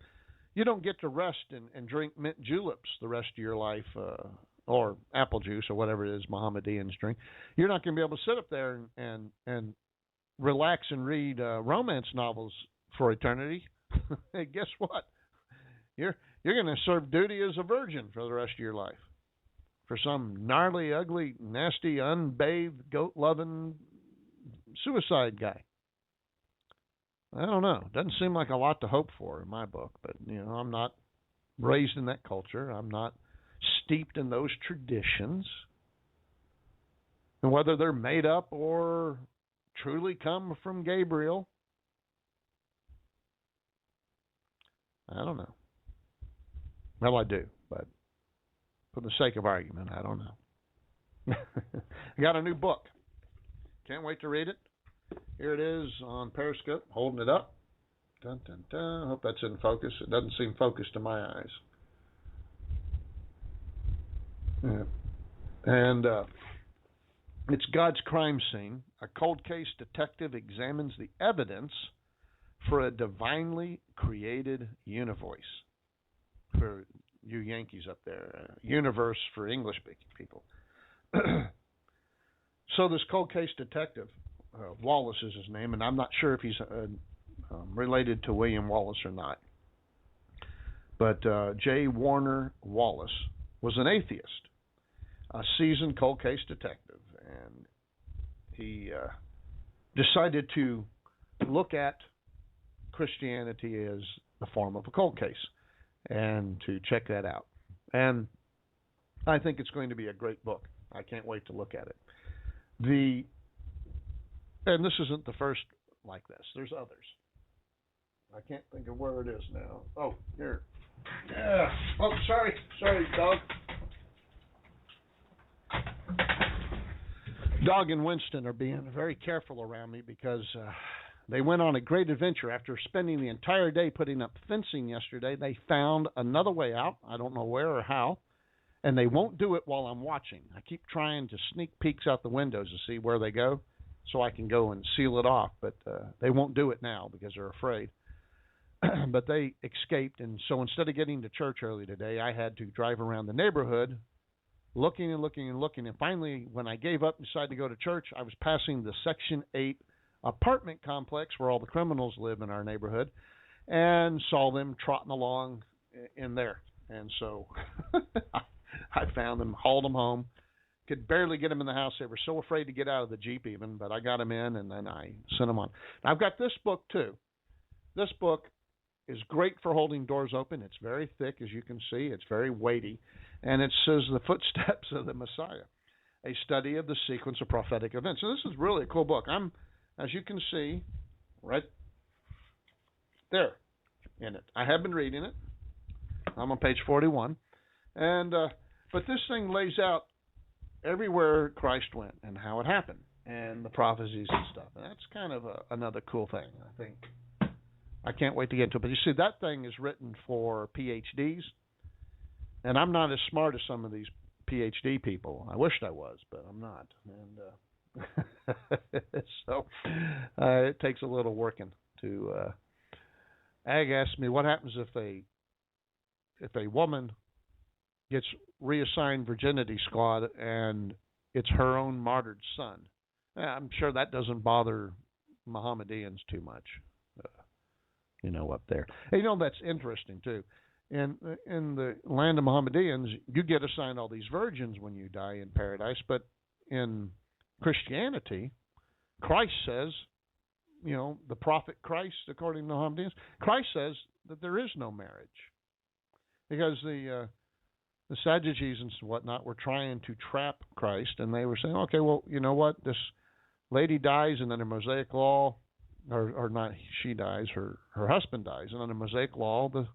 you don't get to rest and drink mint juleps the rest of your life, or apple juice or whatever it is Mohammedans drink. You're not going to be able to sit up there and relax and read romance novels for eternity. Hey, guess what? You're going to serve duty as a virgin for the rest of your life for some gnarly, ugly, nasty, unbathed, goat-loving suicide guy. I don't know. Doesn't seem like a lot to hope for in my book, but I'm not raised in that culture. I'm not steeped in those traditions. And whether they're made up or truly come from Gabriel, I don't know. Well, I do, but for the sake of argument, I don't know. I got a new book. Can't wait to read it. Here it is on Periscope, holding it up. Dun, dun, dun. I hope that's in focus. It doesn't seem focused to my eyes. Yeah. And it's God's Crime Scene. A cold case detective examines the evidence for a divinely created univoice. For you Yankees up there. Universe for English-speaking people. So this cold case detective, Wallace is his name, and I'm not sure if he's related to William Wallace or not. But J. Warner Wallace was an atheist, a seasoned cold case detective, and he decided to look at Christianity as the form of a cold case and to check that out. And I think it's going to be a great book. I can't wait to look at it. And this isn't the first like this. There's others. I can't think of where it is now. Oh, here. Yeah. Oh, sorry, dog. Dog and Winston are being very careful around me because they went on a great adventure. After spending the entire day putting up fencing yesterday, they found another way out. I don't know where or how. And they won't do it while I'm watching. I keep trying to sneak peeks out the windows to see where they go so I can go and seal it off. But they won't do it now because they're afraid. But they escaped. And so instead of getting to church early today, I had to drive around the neighborhood looking and looking and looking. And finally, when I gave up and decided to go to church, I was passing the Section 8 apartment complex where all the criminals live in our neighborhood and saw them trotting along in there. And so I found them, hauled them home, could barely get them in the house. They were so afraid to get out of the Jeep even, but I got them in and then I sent them on. Now, I've got this book too. This book is great for holding doors open. It's very thick, as you can see. It's very weighty. And it says The Footsteps of the Messiah, a study of the sequence of prophetic events. So this is really a cool book. I'm, as you can see, right there in it. I have been reading it. I'm on page 41. And but this thing lays out everywhere Christ went and how it happened and the prophecies and stuff. And that's kind of another cool thing, I think. I can't wait to get into it. But you see, that thing is written for PhDs. And I'm not as smart as some of these PhD people. I wished I was, but I'm not. And so it takes a little working to. Ag asked me, what happens if a woman gets reassigned virginity squad and it's her own martyred son? I'm sure that doesn't bother Mohammedans too much. Up there. And that's interesting too. In the land of Mohammedans, you get assigned all these virgins when you die in paradise, but in Christianity, Christ says, the prophet Christ, according to Mohammedans, Christ says that there is no marriage. Because the Sadducees and whatnot were trying to trap Christ, and they were saying, okay, well, you know what, this lady dies, and under Mosaic law, or not she dies, her husband dies, and under Mosaic law, the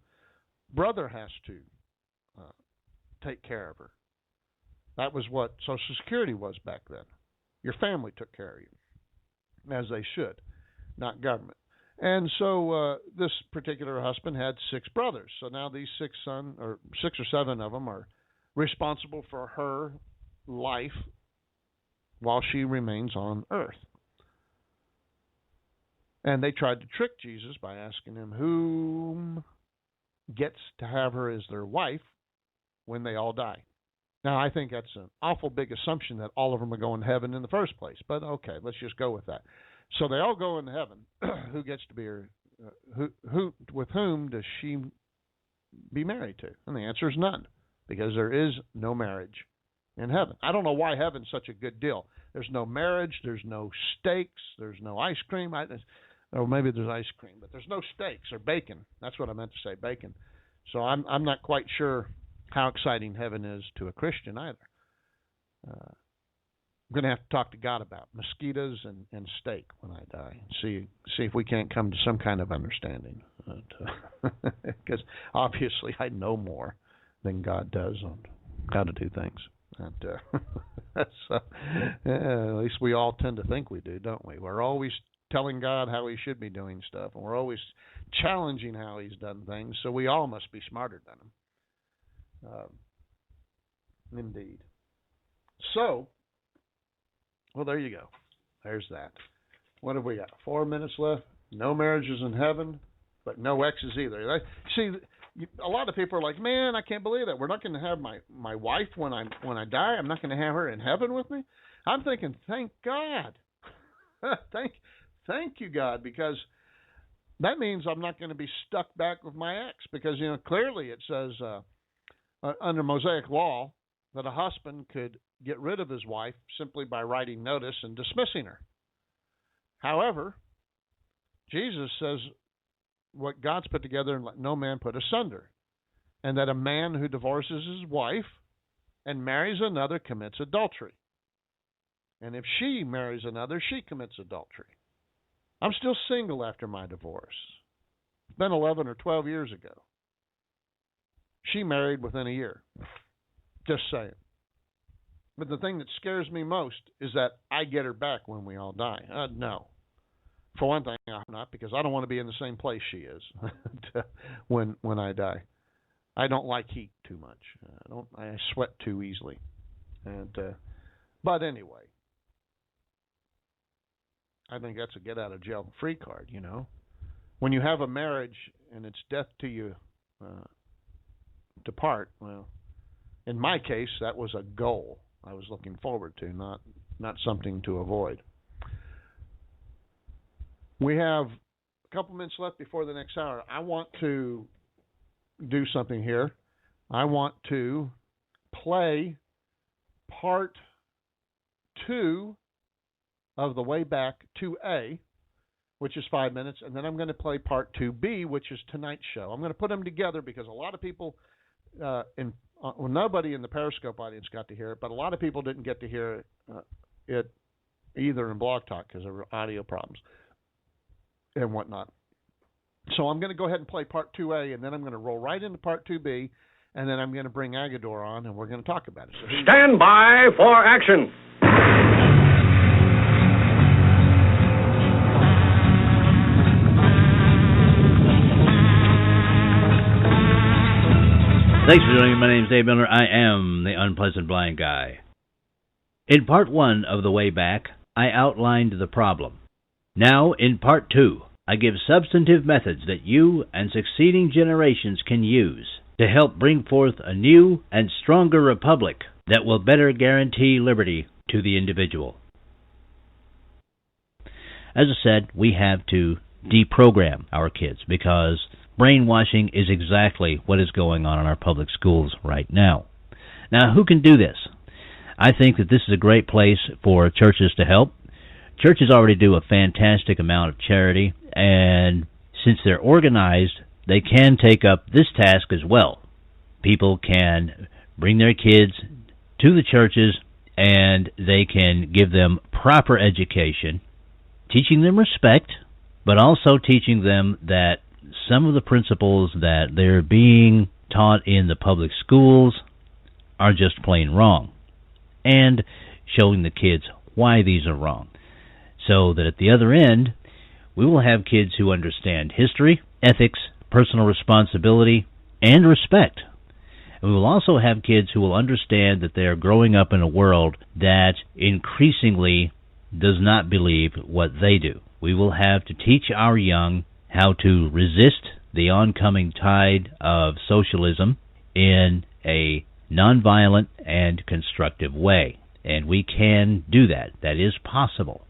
brother has to take care of her. That was what Social Security was back then. Your family took care of you, as they should, not government. And so this particular husband had 6 brothers. So now these 6 or 7 of them are responsible for her life while she remains on earth. And they tried to trick Jesus by asking him whom gets to have her as their wife when they all die. Now, I think that's an awful big assumption that all of them are going to heaven in the first place. But okay, let's just go with that. So they all go into heaven. Who gets to be her? Who? With whom does she be married to? And the answer is none, because there is no marriage in heaven. I don't know why heaven's such a good deal. There's no marriage. There's no steaks. There's no ice cream. Or maybe there's ice cream, but there's no steaks or bacon. That's what I meant to say, bacon. So I'm not quite sure how exciting heaven is to a Christian either. I'm going to have to talk to God about mosquitoes and steak when I die and see if we can't come to some kind of understanding. Because obviously I know more than God does on how to do things. And so, at least we all tend to think we do, don't we? We're always telling God how he should be doing stuff, and we're always challenging how he's done things, so we all must be smarter than him. Indeed. So, well, there you go. There's that. What have we got? 4 minutes left. No marriages in heaven, but no exes either. See, a lot of people are like, man, I can't believe that. We're not going to have my wife when I die. I'm not going to have her in heaven with me. I'm thinking, thank God. thank you, God, because that means I'm not going to be stuck back with my ex, because, clearly it says under Mosaic law that a husband could get rid of his wife simply by writing notice and dismissing her. However, Jesus says what God's put together and let no man put asunder, and that a man who divorces his wife and marries another commits adultery. And if she marries another, she commits adultery. I'm still single after my divorce. It's been 11 or 12 years ago. She married within a year. Just saying. But the thing that scares me most is that I get her back when we all die. No. For one thing, I'm not, because I don't want to be in the same place she is when I die. I don't like heat too much. I sweat too easily. But anyway, I think that's a get out of jail free card. When you have a marriage and it's death to you depart. Well, in my case, that was a goal I was looking forward to, not something to avoid. We have a couple minutes left before the next hour. I want to do something here. I want to play part 2 of the Way Back 2A, which is 5 minutes, and then I'm going to play part 2B, which is tonight's show. I'm going to put them together because a lot of people, nobody in the Periscope audience got to hear it, but a lot of people didn't get to hear it either in Blog Talk because there were audio problems and whatnot. So I'm going to go ahead and play part 2A, and then I'm going to roll right into part 2B, and then I'm going to bring Agador on, and we're going to talk about it. So stand by for action. Thanks for joining me. My name is Dave Miller. I am the Unpleasant Blind Guy. In part 1 of The Way Back, I outlined the problem. Now, in part 2, I give substantive methods that you and succeeding generations can use to help bring forth a new and stronger republic that will better guarantee liberty to the individual. As I said, we have to deprogram our kids because brainwashing is exactly what is going on in our public schools right now. Now, who can do this? I think that this is a great place for churches to help. Churches already do a fantastic amount of charity, and since they're organized, they can take up this task as well. People can bring their kids to the churches, and they can give them proper education, teaching them respect, but also teaching them that some of the principles that they're being taught in the public schools are just plain wrong, and showing the kids why these are wrong, so that at the other end, we will have kids who understand history, ethics, personal responsibility, and respect. And we will also have kids who will understand that they are growing up in a world that increasingly does not believe what they do. We will have to teach our young how to resist the oncoming tide of socialism in a nonviolent and constructive way. And we can do that. That is possible.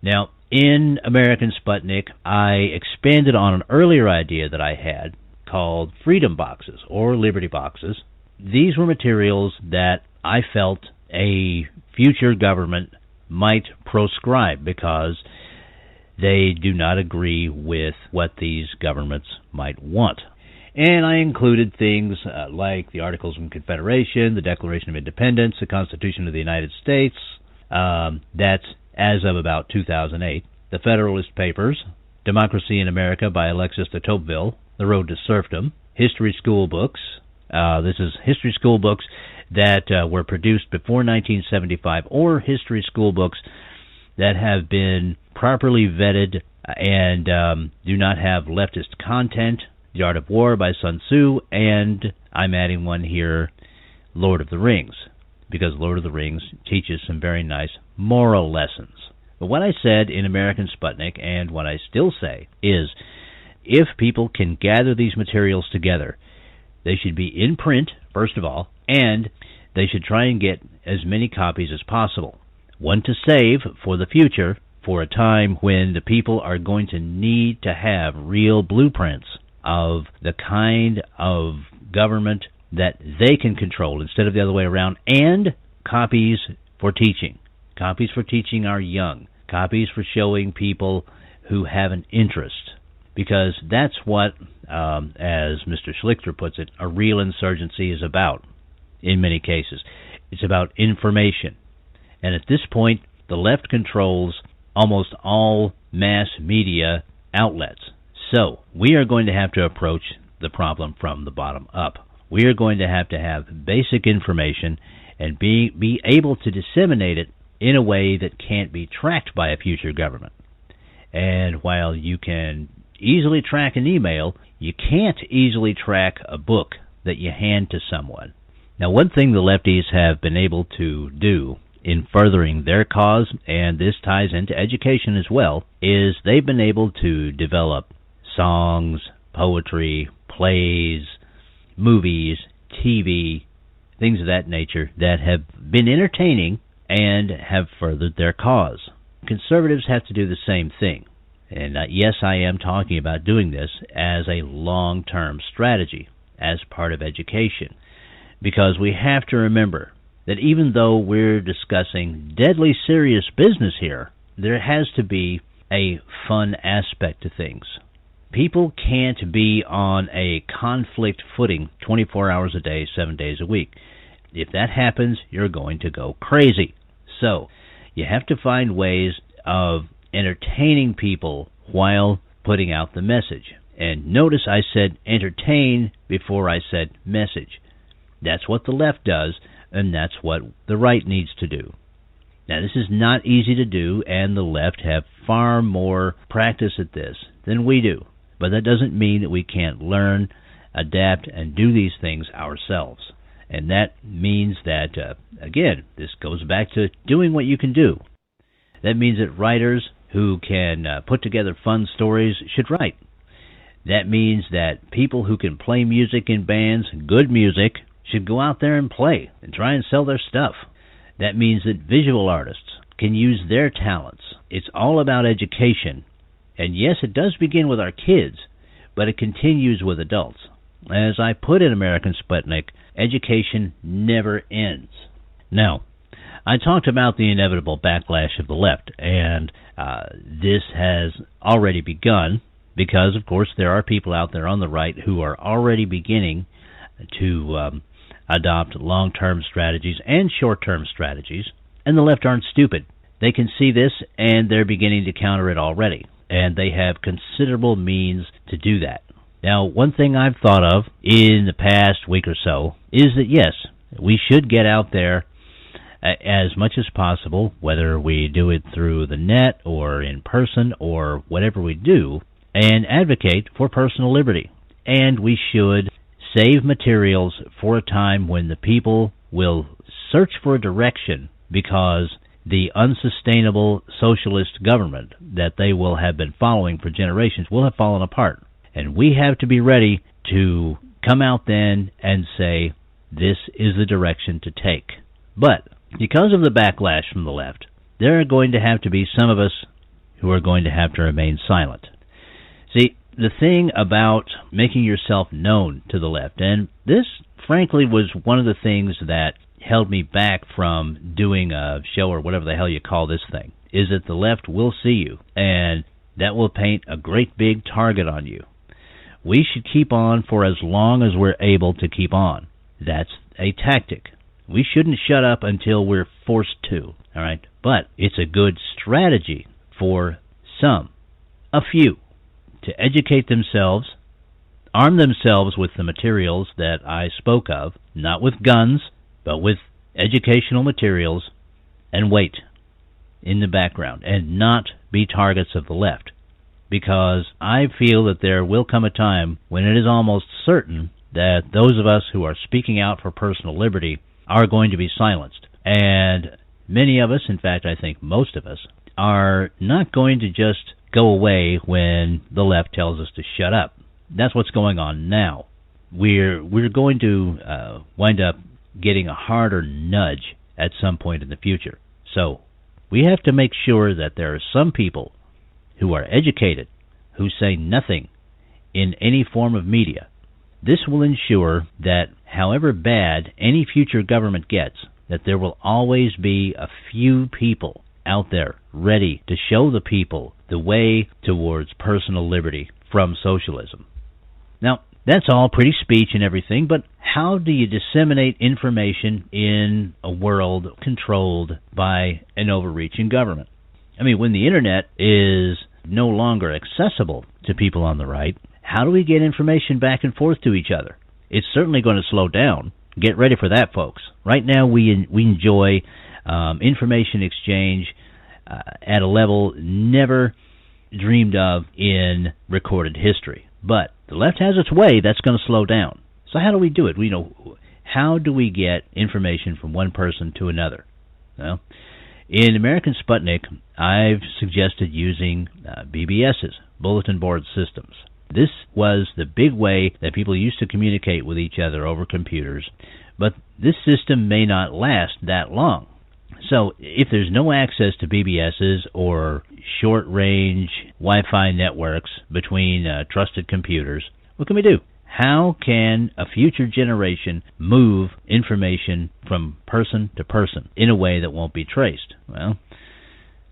Now, in American Sputnik, I expanded on an earlier idea that I had called freedom boxes or liberty boxes. These were materials that I felt a future government might proscribe because they do not agree with what these governments might want. And I included things like the Articles of Confederation, the Declaration of Independence, the Constitution of the United States, that's as of about 2008, the Federalist Papers, Democracy in America by Alexis de Tocqueville, The Road to Serfdom, history school books. This is history school books that were produced before 1975, or history school books that have been properly vetted and do not have leftist content. The Art of War by Sun Tzu, and I'm adding one here, Lord of the Rings, because Lord of the Rings teaches some very nice moral lessons. But what I said in American Sputnik, and what I still say, is if people can gather these materials together They should be in print, first of all, and they should try and get as many copies as possible. One to save for the future, for a time when the people are going to need to have real blueprints of the kind of government that they can control instead of the other way around, and copies for teaching. Copies for teaching our young. Copies for showing people who have an interest. Because that's what, as Mr. Schlichter puts it, a real insurgency is about in many cases. It's about information. And at this point, the left controls almost all mass media outlets. So we are going to have to approach the problem from the bottom up. We are going to have basic information and be able to disseminate it in a way that can't be tracked by a future government. And while you can easily track an email, you can't easily track a book that you hand to someone. Now, one thing the lefties have been able to do in furthering their cause, and this ties into education as well, is they've been able to develop songs, poetry, plays, movies, TV, things of that nature that have been entertaining and have furthered their cause. Conservatives have to do the same thing. And yes, I am talking about doing this as a long-term strategy, as part of education, because we have to remember that even though we're discussing deadly serious business here, there has to be a fun aspect to things. People can't be on a conflict footing 24 hours a day, 7 days a week. If that happens, you're going to go crazy. So, you have to find ways of entertaining people while putting out the message. And notice I said entertain before I said message. That's what the left does, and that's what the right needs to do. Now, this is not easy to do, and the left have far more practice at this than we do. But that doesn't mean that we can't learn, adapt, and do these things ourselves. And that means that, again, this goes back to doing what you can do. That means that writers who can put together fun stories should write. That means that people who can play music in bands, good music, should go out there and play and try and sell their stuff. That means that visual artists can use their talents. It's all about education. And yes, it does begin with our kids, but it continues with adults. As I put in American Sputnik, education never ends. Now, I talked about the inevitable backlash of the left, and this has already begun because, of course, there are people out there on the right who are already beginning to adopt long-term strategies and short-term strategies, and the left aren't stupid. They can see this, and they're beginning to counter it already, and they have considerable means to do that. Now, one thing I've thought of in the past week or so is that, yes, we should get out there as much as possible, whether we do it through the net or in person or whatever we do, and advocate for personal liberty. And we should save materials for a time when the people will search for a direction because the unsustainable socialist government that they will have been following for generations will have fallen apart. And we have to be ready to come out then and say, this is the direction to take. But because of the backlash from the left, there are going to have to be some of us who are going to have to remain silent. See, the thing about making yourself known to the left, and this, frankly, was one of the things that held me back from doing a show or whatever the hell you call this thing, is that the left will see you, and that will paint a great big target on you. We should keep on for as long as we're able to keep on. That's a tactic. We shouldn't shut up until we're forced to, all right? But it's a good strategy for some, a few, to educate themselves, arm themselves with the materials that I spoke of, not with guns, but with educational materials, and wait in the background and not be targets of the left. Because I feel that there will come a time when it is almost certain that those of us who are speaking out for personal liberty are going to be silenced. And many of us, in fact, I think most of us, are not going to just go away when the left tells us to shut up. That's what's going on now. we're going to wind up getting a harder nudge at some point in the future. So we have to make sure that there are some people who are educated who say nothing in any form of media. This will ensure that however bad any future government gets, that there will always be a few people out there ready to show the people the way towards personal liberty from socialism. Now, that's all pretty speech and everything, but how do you disseminate information in a world controlled by an overreaching government? I mean, when the internet is no longer accessible to people on the right, how do we get information back and forth to each other? It's certainly going to slow down. Get ready for that, folks. Right now we enjoy information exchange at a level never dreamed of in recorded history. But the left has its way. That's going to slow down. So how do we do it? How do we get information from one person to another? Well, in American Sputnik, I've suggested using BBSs, bulletin board systems. This was the big way that people used to communicate with each other over computers, but this system may not last that long. So if there's no access to BBSs or short-range Wi-Fi networks between trusted computers, what can we do? How can a future generation move information from person to person in a way that won't be traced? Well,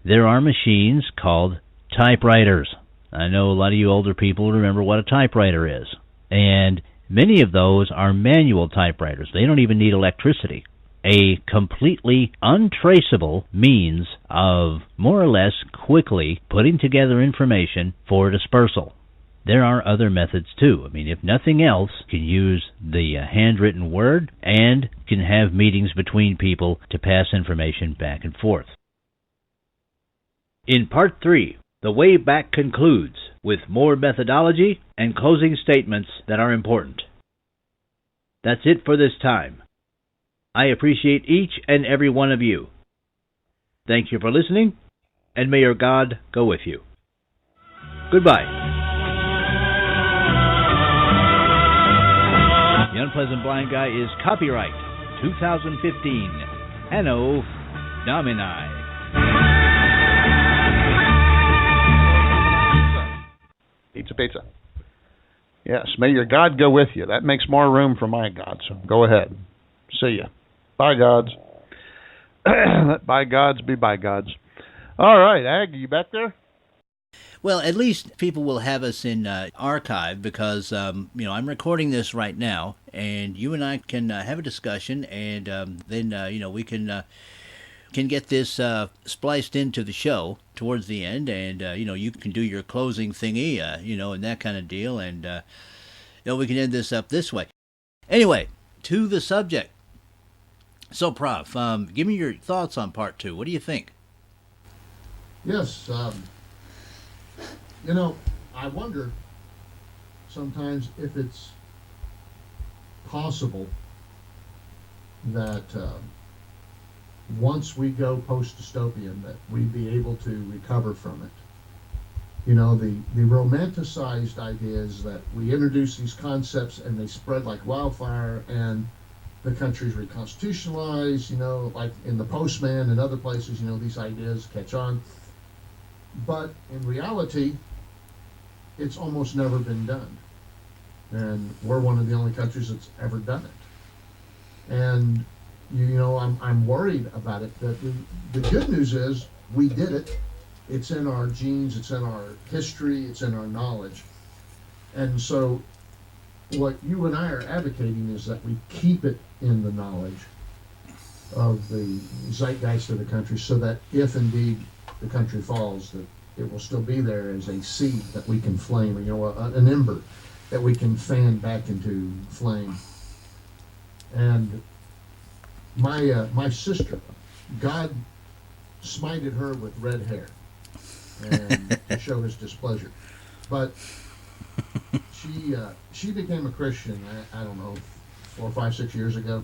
there are machines called typewriters. I know a lot of you older people remember what a typewriter is. And many of those are manual typewriters. They don't even need electricity. A completely untraceable means of more or less quickly putting together information for dispersal. There are other methods too. I mean, if nothing else, can use the handwritten word and can have meetings between people to pass information back and forth. In Part 3, The Way Back concludes with more methodology and closing statements that are important. That's it for this time. I appreciate each and every one of you. Thank you for listening, and may your God go with you. Goodbye. The Unpleasant Blind Guy is copyright 2015, Anno Domini. Pizza. Yes, may your God go with you. That makes more room for my God, so go ahead. See ya. Bye, gods. Let bygods be bygods. All right, Ag, are you back there? Well, at least people will have us in archive because, I'm recording this right now, and you and I can have a discussion, and then, we can get this spliced into the show towards the end, and, you can do your closing thingy, and that kind of deal, and, we can end this up this way. Anyway, to the subject. So, Prof, give me your thoughts on Part 2. What do you think? Yes, I wonder sometimes if it's possible that once we go post-dystopian that we'd be able to recover from it. The romanticized ideas that we introduce these concepts and they spread like wildfire and the country's reconstitutionalized, like in the Postman and other places, these ideas catch on. But in reality, it's almost never been done. And we're one of the only countries that's ever done it. And, I'm worried about it. That the good news is we did it. It's in our genes, it's in our history, it's in our knowledge. And so what you and I are advocating is that we keep it in the knowledge of the zeitgeist of the country so that if indeed the country falls, that it will still be there as a seed that we can flame, an ember that we can fan back into flame. And my sister, God smited her with red hair and to show his displeasure. But she became a Christian, I don't know, 4, 5, 6 years ago.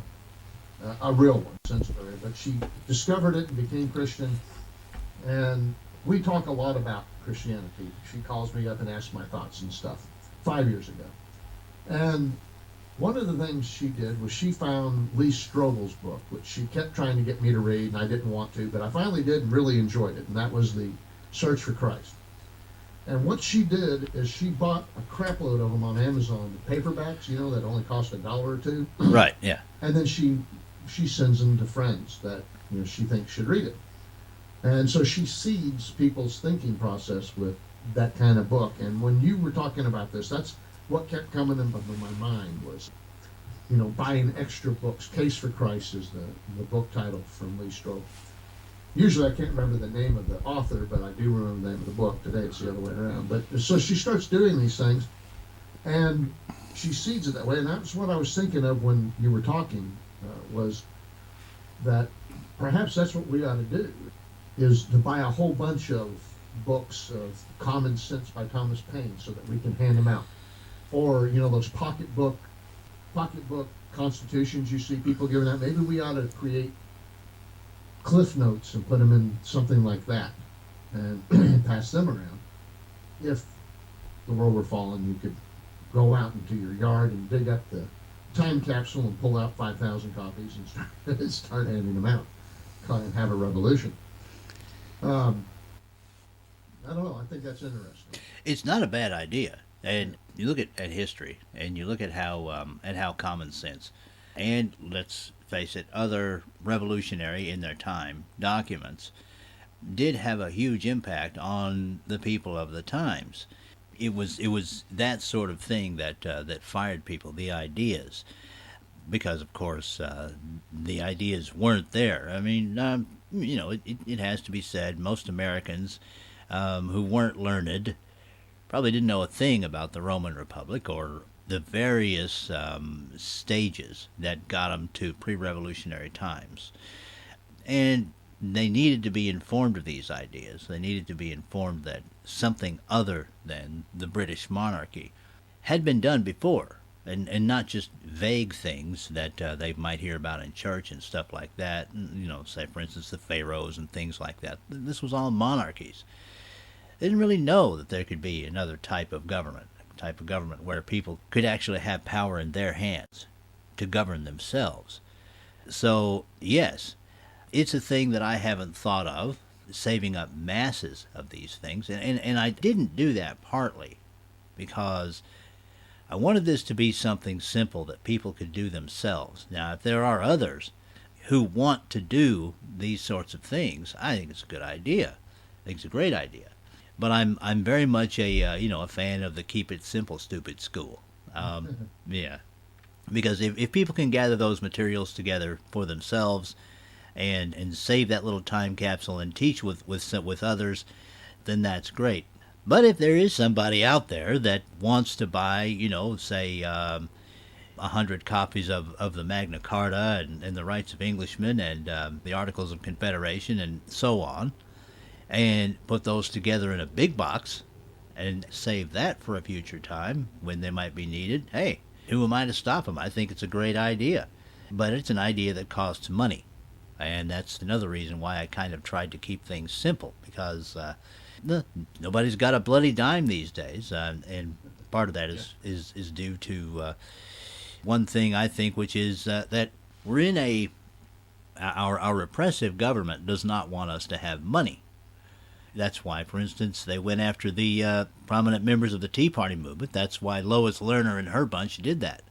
A real one, sensibly. But she discovered it and became Christian. And we talk a lot about Christianity. She calls me up and asks my thoughts and stuff 5 years ago. And One of the things she did was she found Lee Strobel's book, which she kept trying to get me to read, and I didn't want to, but I finally did and really enjoyed it, and that was The Search for Christ. And what she did is she bought a crap load of them on Amazon, the paperbacks, that only cost $1 or $2. Right, yeah. And then she sends them to friends that she thinks should read it. And so she seeds people's thinking process with that kind of book. And when you were talking about this, that's what kept coming into my mind was, buying extra books. Case for Christ is the book title from Lee Strobel. Usually I can't remember the name of the author, but I do remember the name of the book. Today it's the other way around. But so she starts doing these things, and she seeds it that way. And that's what I was thinking of when you were talking, was that perhaps that's what we ought to do, is to buy a whole bunch of books of Common Sense by Thomas Paine so that we can hand them out. Or, those pocketbook constitutions you see people giving out. Maybe we ought to create cliff notes and put them in something like that and pass them around. If the world were falling, you could go out into your yard and dig up the time capsule and pull out 5,000 copies and start handing them out and have a revolution. I don't know. I think that's interesting. It's not a bad idea. And you look at history, and you look at how Common Sense, and let's face it, other revolutionary in their time documents did have a huge impact on the people of the times. It was that sort of thing that fired people, the ideas, because of course the ideas weren't there. I mean, it has to be said, most Americans who weren't learned probably didn't know a thing about the Roman Republic or the various stages that got them to pre-revolutionary times. And they needed to be informed of these ideas. They needed to be informed that something other than the British monarchy had been done before, and not just vague things that they might hear about in church and stuff like that. Say, for instance, the pharaohs and things like that. This was all monarchies. They didn't really know that there could be another type of government where people could actually have power in their hands to govern themselves. So, yes, it's a thing that I haven't thought of, saving up masses of these things. And I didn't do that partly because I wanted this to be something simple that people could do themselves. Now, if there are others who want to do these sorts of things, I think it's a good idea. I think it's a great idea. But I'm very much a fan of the keep it simple, stupid school. Yeah, because if people can gather those materials together for themselves, and save that little time capsule and teach with others, then that's great. But if there is somebody out there that wants to buy, say 100 copies of the Magna Carta and the Rights of Englishmen and the Articles of Confederation and so on, and put those together in a big box and save that for a future time when they might be needed, hey, who am I to stop them? I think it's a great idea. But it's an idea that costs money. And that's another reason why I kind of tried to keep things simple, because nobody's got a bloody dime these days. And part of that is due to one thing, I think, which is that we're in our repressive government does not want us to have money. That's why, for instance, they went after the prominent members of the Tea Party movement. That's why Lois Lerner and her bunch did that.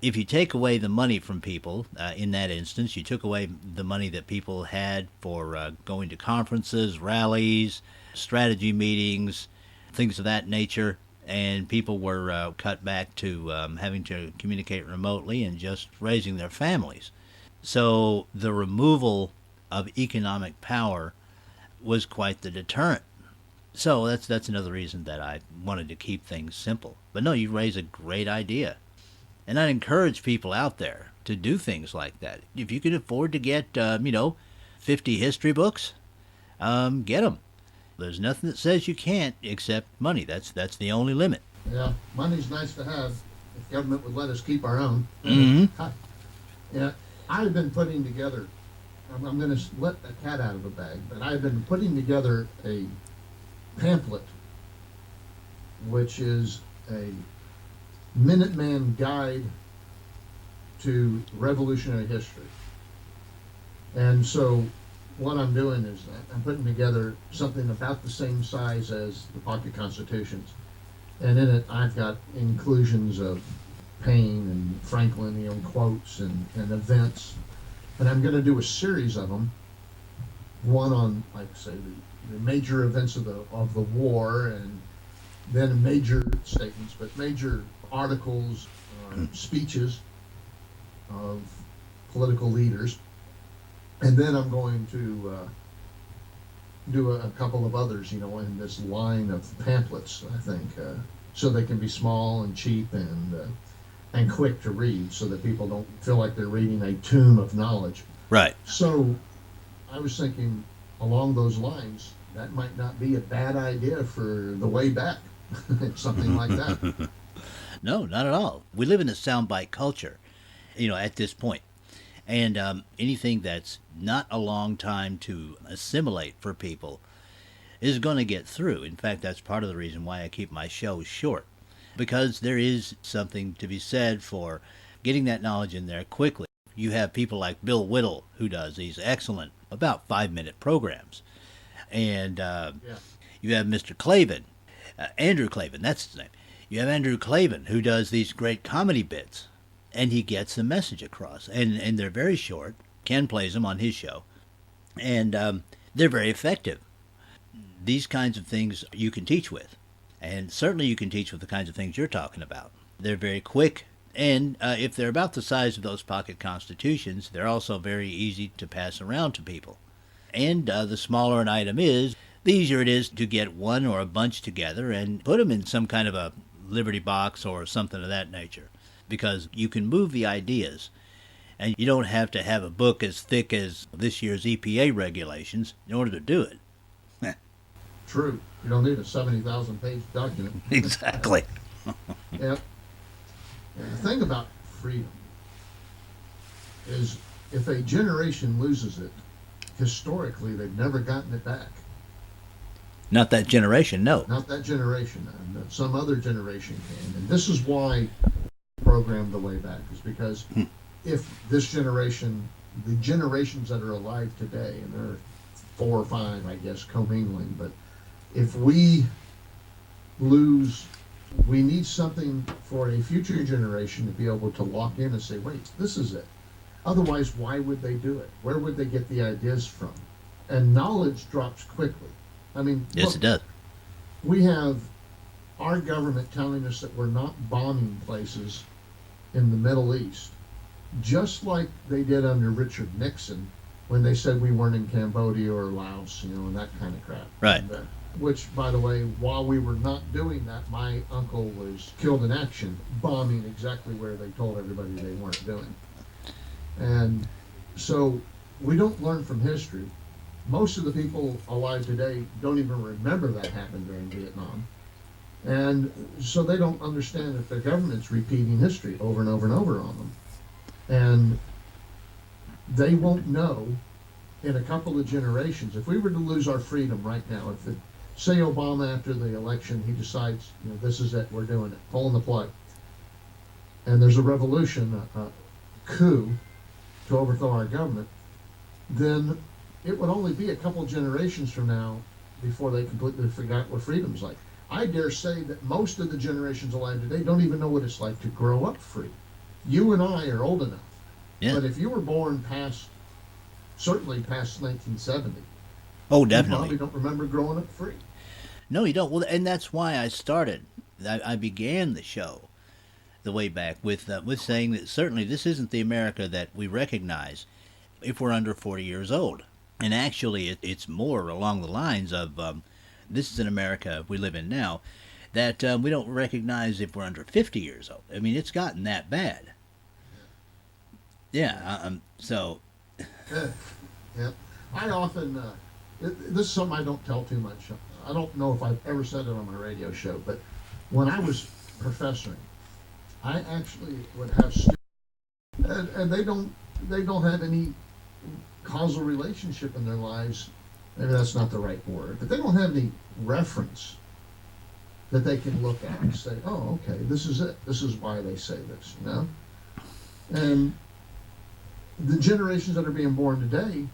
If you take away the money from people, in that instance, you took away the money that people had for going to conferences, rallies, strategy meetings, things of that nature, and people were cut back to having to communicate remotely and just raising their families. So the removal of economic power was quite the deterrent. So that's another reason that I wanted to keep things simple. But no, you raise a great idea. And I'd encourage people out there to do things like that. If you can afford to get, 50 history books, get them. There's nothing that says you can't except money. That's the only limit. Yeah, money's nice to have if government would let us keep our own. Mm-hmm. Yeah, I've been putting together, I'm going to let the cat out of the bag, but I've been putting together a pamphlet, which is a Minuteman guide to revolutionary history. And so what I'm doing is I'm putting together something about the same size as the pocket constitutions. And in it, I've got inclusions of Paine and Franklin, quotes and events. And I'm going to do a series of them. One on, like say, the major events of the war, and then major statements, but major articles, speeches of political leaders. And then I'm going to do a couple of others, in this line of pamphlets, I think, so they can be small and cheap and quick to read, so that people don't feel like they're reading a tomb of knowledge. Right. So I was thinking along those lines, that might not be a bad idea for the way back, something like that. No, not at all. We live in a soundbite culture, at this point. And anything that's not a long time to assimilate for people is going to get through. In fact, that's part of the reason why I keep my shows short, because there is something to be said for getting that knowledge in there quickly. You have people like Bill Whittle, who does these excellent, about 5-minute programs. And you have Mr. Clavin, Andrew Clavin, that's his name. You have Andrew Clavin, who does these great comedy bits. And he gets the message across. And they're very short. Ken plays them on his show. And they're very effective. These kinds of things you can teach with. And certainly you can teach with the kinds of things you're talking about. They're very quick. And if they're about the size of those pocket constitutions, they're also very easy to pass around to people. And the smaller an item is, the easier it is to get one or a bunch together and put them in some kind of a Liberty box or something of that nature. Because you can move the ideas, and you don't have to have a book as thick as this year's EPA regulations in order to do it. True. You don't need a 70,000-page document. Exactly. Yeah. And the thing about freedom is if a generation loses it, historically, they've never gotten it back. Not that generation, no. Not that generation. Some other generation can. And this is why program the way back, is because if this generation, the generations that are alive today, and there are 4 or 5, I guess, commingling, but if we lose, we need something for a future generation to be able to lock in and say, wait, this is it. Otherwise, why would they do it? Where would they get the ideas from? And knowledge drops quickly. I mean, yes, look, it does. We have our government telling us that we're not bombing places in the Middle East, just like they did under Richard Nixon when they said we weren't in Cambodia or Laos, and that kind of crap. Right. And, which, by the way, while we were not doing that, my uncle was killed in action, bombing exactly where they told everybody they weren't doing. And so we don't learn from history. Most of the people alive today don't even remember that happened during Vietnam. And so they don't understand that their government's repeating history over and over and over on them. And they won't know in a couple of generations. If we were to lose our freedom right now, say Obama after the election, he decides, this is it, we're doing it, pulling the plug. And there's a revolution, a coup to overthrow our government, then it would only be a couple of generations from now before they completely forgot what freedom's like. I dare say that most of the generations alive today don't even know what it's like to grow up free. You and I are old enough. Yeah. But if you were born certainly past 1970, oh, definitely, you probably don't remember growing up free. No, you don't. Well, and that's why I started. I began the show the way back with saying that certainly this isn't the America that we recognize if we're under 40 years old. And actually, it's more along the lines of this is an America we live in now that we don't recognize if we're under 50 years old. I mean, it's gotten that bad. Yeah, so... yeah. I often... this is something I don't tell too much. I don't know if I've ever said it on my radio show, but when I was professoring, I actually would have students, and they don't have any causal relationship in their lives. Maybe that's not the right word, but they don't have any reference that they can look at and say, oh, okay, this is it. This is why they say this, And the generations that are being born today,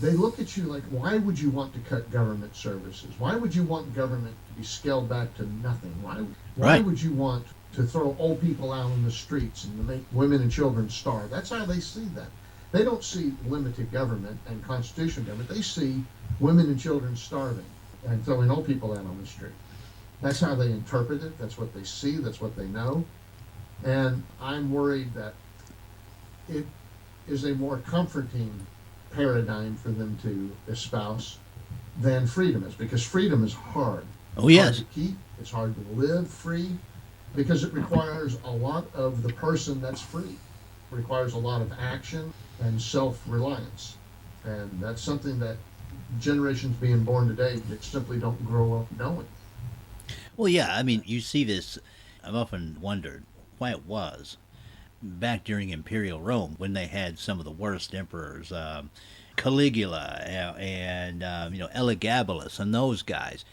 they look at you like, why would you want to cut government services? Why would you want government to be scaled back to nothing? Why Right. would you want to throw old people out on the streets and to make women and children starve? That's how they see that. They don't see limited government and constitutional government. They see women and children starving and throwing old people out on the street. That's how they interpret it. That's what they see. That's what they know. And I'm worried that it is a more comforting paradigm for them to espouse than freedom is, because freedom is hard. Oh, It's yes. hard to keep. It's hard to live free because it requires a lot of the person that's free. It requires a lot of action and self-reliance. And that's something that generations being born today that simply don't grow up knowing. Well, yeah, I mean, you see this. I've often wondered why it was back during Imperial Rome when they had some of the worst emperors, Caligula and Elagabalus and those guys.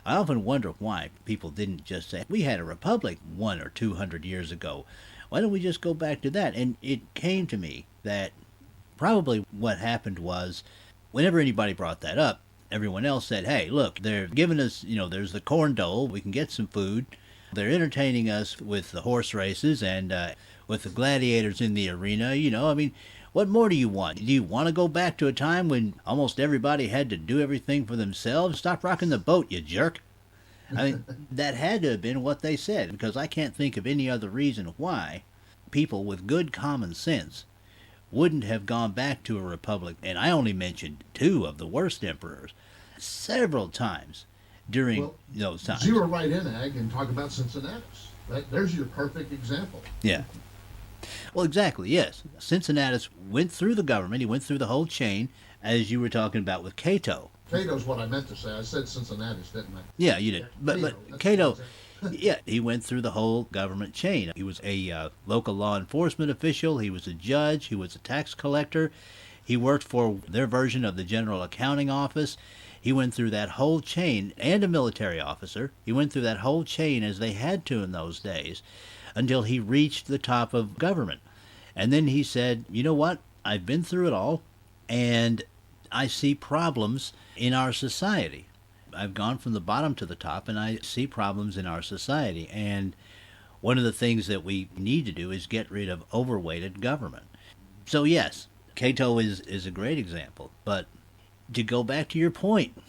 I often wonder why people didn't just say, we had a republic 100 or 200 years ago. Why don't we just go back to that? And it came to me that probably what happened was whenever anybody brought that up, everyone else said, hey, look, they're giving us, there's the corn dole, we can get some food. They're entertaining us with the horse races and with the gladiators in the arena. I mean, what more do you want? Do you want to go back to a time when almost everybody had to do everything for themselves? Stop rocking the boat, you jerk. I mean, that had to have been what they said, because I can't think of any other reason why people with good common sense wouldn't have gone back to a republic. And I only mentioned 2 of the worst emperors several times during those times. Zero right in, Ag, and talk about Cincinnatus. There's your perfect example. Yeah. Well, exactly, yes. Cincinnatus went through the government. He went through the whole chain, as you were talking about with Cato. Cato's what I meant to say. I said Cincinnatus, didn't I? Yeah, you did. But that's Cato, the example. yeah, he went through the whole government chain. He was a local law enforcement official. He was a judge. He was a tax collector. He worked for their version of the General Accounting Office. He went through that whole chain, and a military officer. He went through that whole chain as they had to in those days until he reached the top of government. And then he said, you know what? I've been through it all, and I see problems in our society. I've gone from the bottom to the top, and I see problems in our society. And one of the things that we need to do is get rid of overweighted government. So yes, Cato is a great example. But to go back to your point,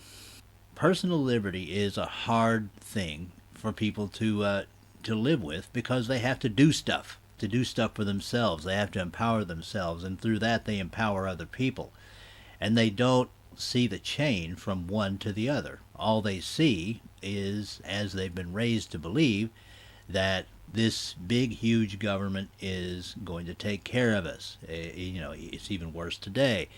personal liberty is a hard thing for people to live with, because they have to do stuff for themselves. They have to empower themselves, and through that they empower other people. And they don't see the chain from one to the other. All they see is, as they've been raised to believe, that this big, huge government is going to take care of us. It's even worse today.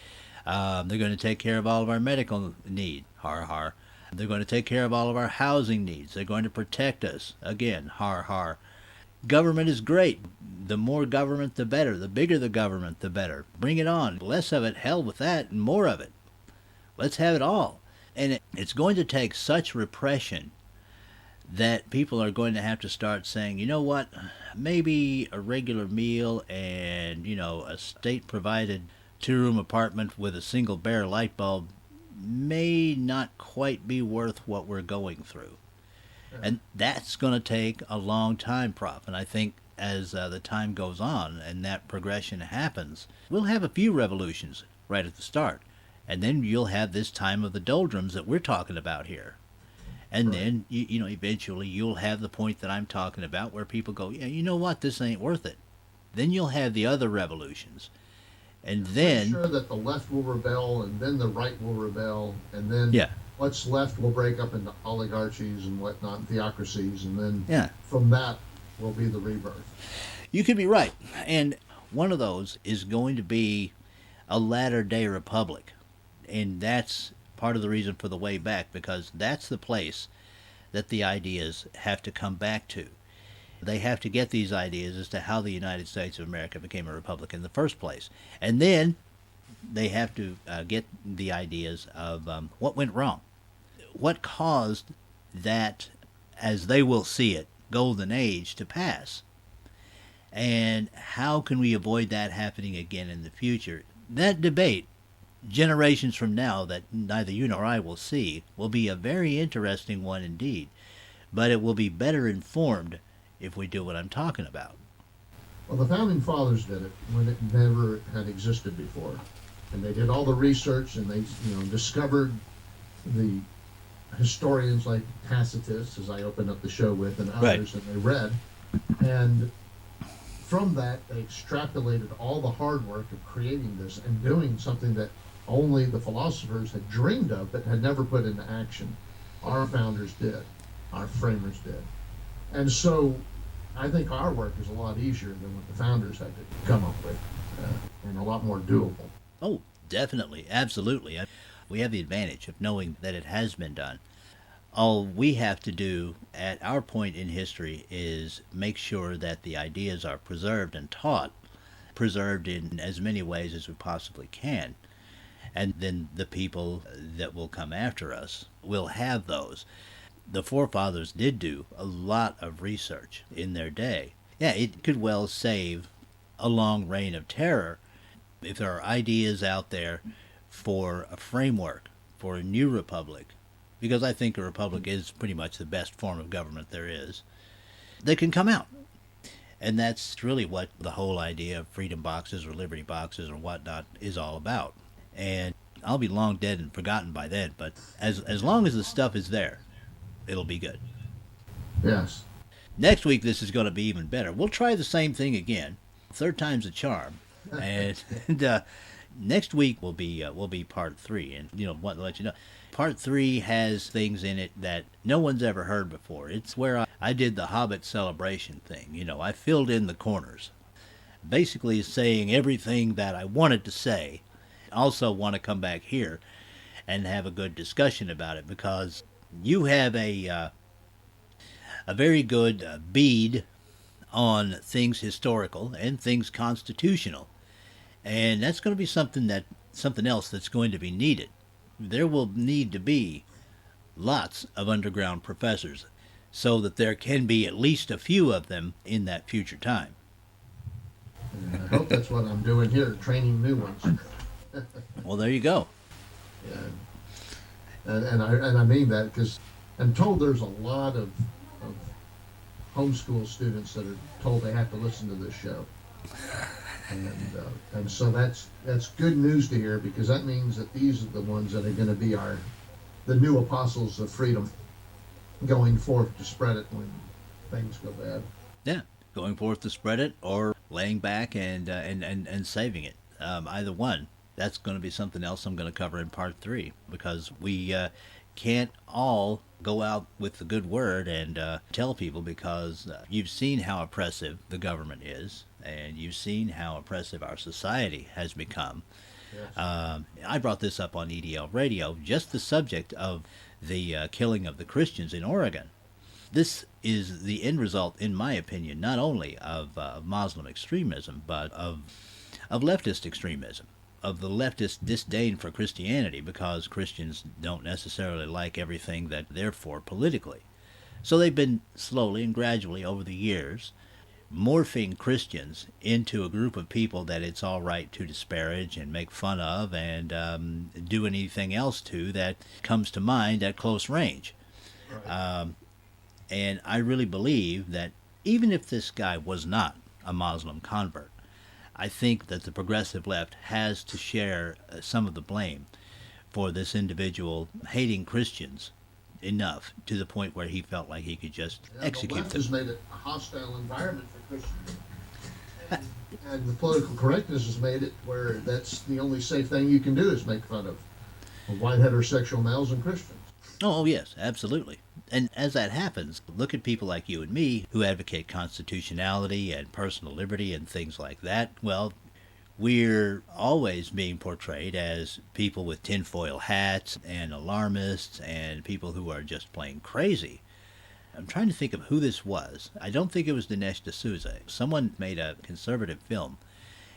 They're going to take care of all of our medical need. Har har. They're going to take care of all of our housing needs. They're going to protect us. Again, har har. Government is great. The more government, the better. The bigger the government, the better. Bring it on. Less of it, hell with that, and more of it. Let's have it all. And it's going to take such repression that people are going to have to start saying, you know what, maybe a regular meal and, a state-provided 2-room apartment with a single bare light bulb may not quite be worth what we're going through. And that's going to take a long time, Prof. And I think as the time goes on and that progression happens, we'll have a few revolutions right at the start. And then you'll have this time of the doldrums that we're talking about here. And then, eventually you'll have the point that I'm talking about where people go, yeah, you know what, this ain't worth it. Then you'll have the other revolutions. And then... I'm sure that the left will rebel, and then the right will rebel, and then what's left will break up into oligarchies and whatnot, theocracies, and then from that will be the rebirth. You could be right. And one of those is going to be a latter-day republic. And that's part of the reason for the way back, because that's the place that the ideas have to come back to. They have to get these ideas as to how the United States of America became a republic in the first place. And then they have to get the ideas of what went wrong. What caused that, as they will see it, golden age to pass. And how can we avoid that happening again in the future? That debate, generations from now, that neither you nor I will see, will be a very interesting one indeed. But it will be better informed if we do what I'm talking about. Well, the Founding Fathers did it when it never had existed before. And they did all the research, and they discovered the historians like Tacitus, as I opened up the show with, and others, and they read. And from that, they extrapolated all the hard work of creating this and doing something that only the philosophers had dreamed of but had never put into action. Our founders did. Our framers did. And so I think our work is a lot easier than what the founders had to come up with, and a lot more doable. Oh, definitely. Absolutely. We have the advantage of knowing that it has been done. All we have to do at our point in history is make sure that the ideas are preserved and taught, preserved in as many ways as we possibly can. And then the people that will come after us will have those. The forefathers did do a lot of research in their day. Yeah, it could well save a long reign of terror if there are ideas out there for a framework for a new republic, because I think a republic is pretty much the best form of government there is, they can come out. And that's really what the whole idea of freedom boxes or liberty boxes or whatnot is all about. And I'll be long dead and forgotten by then, but as long as the stuff is there, it'll be good. Yes. Next week, this is going to be even better. We'll try the same thing again. Third time's a charm. And next week will be part 3. And want to let you know, part 3 has things in it that no one's ever heard before. It's where I did the Hobbit celebration thing. I filled in the corners, basically saying everything that I wanted to say. Also want to come back here and have a good discussion about it, because you have a very good bead on things historical and things constitutional, and that's going to be something else that's going to be needed. There will need to be lots of underground professors, so that there can be at least a few of them in that future time. And I hope that's what I'm doing here, training new ones. Well, there you go. Yeah. And I mean that because I'm told there's a lot of homeschool students that are told they have to listen to this show, and so that's good news to hear, because that means that these are the ones that are going to be the new apostles of freedom, going forth to spread it when things go bad. Yeah, going forth to spread it, or laying back and saving it. Either one. That's going to be something else I'm going to cover in part 3, because we can't all go out with the good word and tell people, because you've seen how oppressive the government is, and you've seen how oppressive our society has become. Yes. I brought this up on EDL Radio, just the subject of the killing of the Christians in Oregon. This is the end result, in my opinion, not only of Muslim extremism, but of leftist extremism, of the leftist disdain for Christianity, because Christians don't necessarily like everything that they're for politically. So they've been slowly and gradually over the years morphing Christians into a group of people that it's all right to disparage and make fun of and do anything else to that comes to mind at close range. Right. And I really believe that even if this guy was not a Muslim convert, I think that the progressive left has to share some of the blame for this individual hating Christians enough to the point where he felt like he could just execute them. The left has made it a hostile environment for Christians. And the political correctness has made it where that's the only safe thing you can do is make fun of white heterosexual males and Christians. Oh, yes, absolutely. And as that happens, look at people like you and me who advocate constitutionality and personal liberty and things like that. Well, we're always being portrayed as people with tinfoil hats and alarmists and people who are just plain crazy. I'm trying to think of who this was. I don't think it was Dinesh D'Souza. Someone made a conservative film,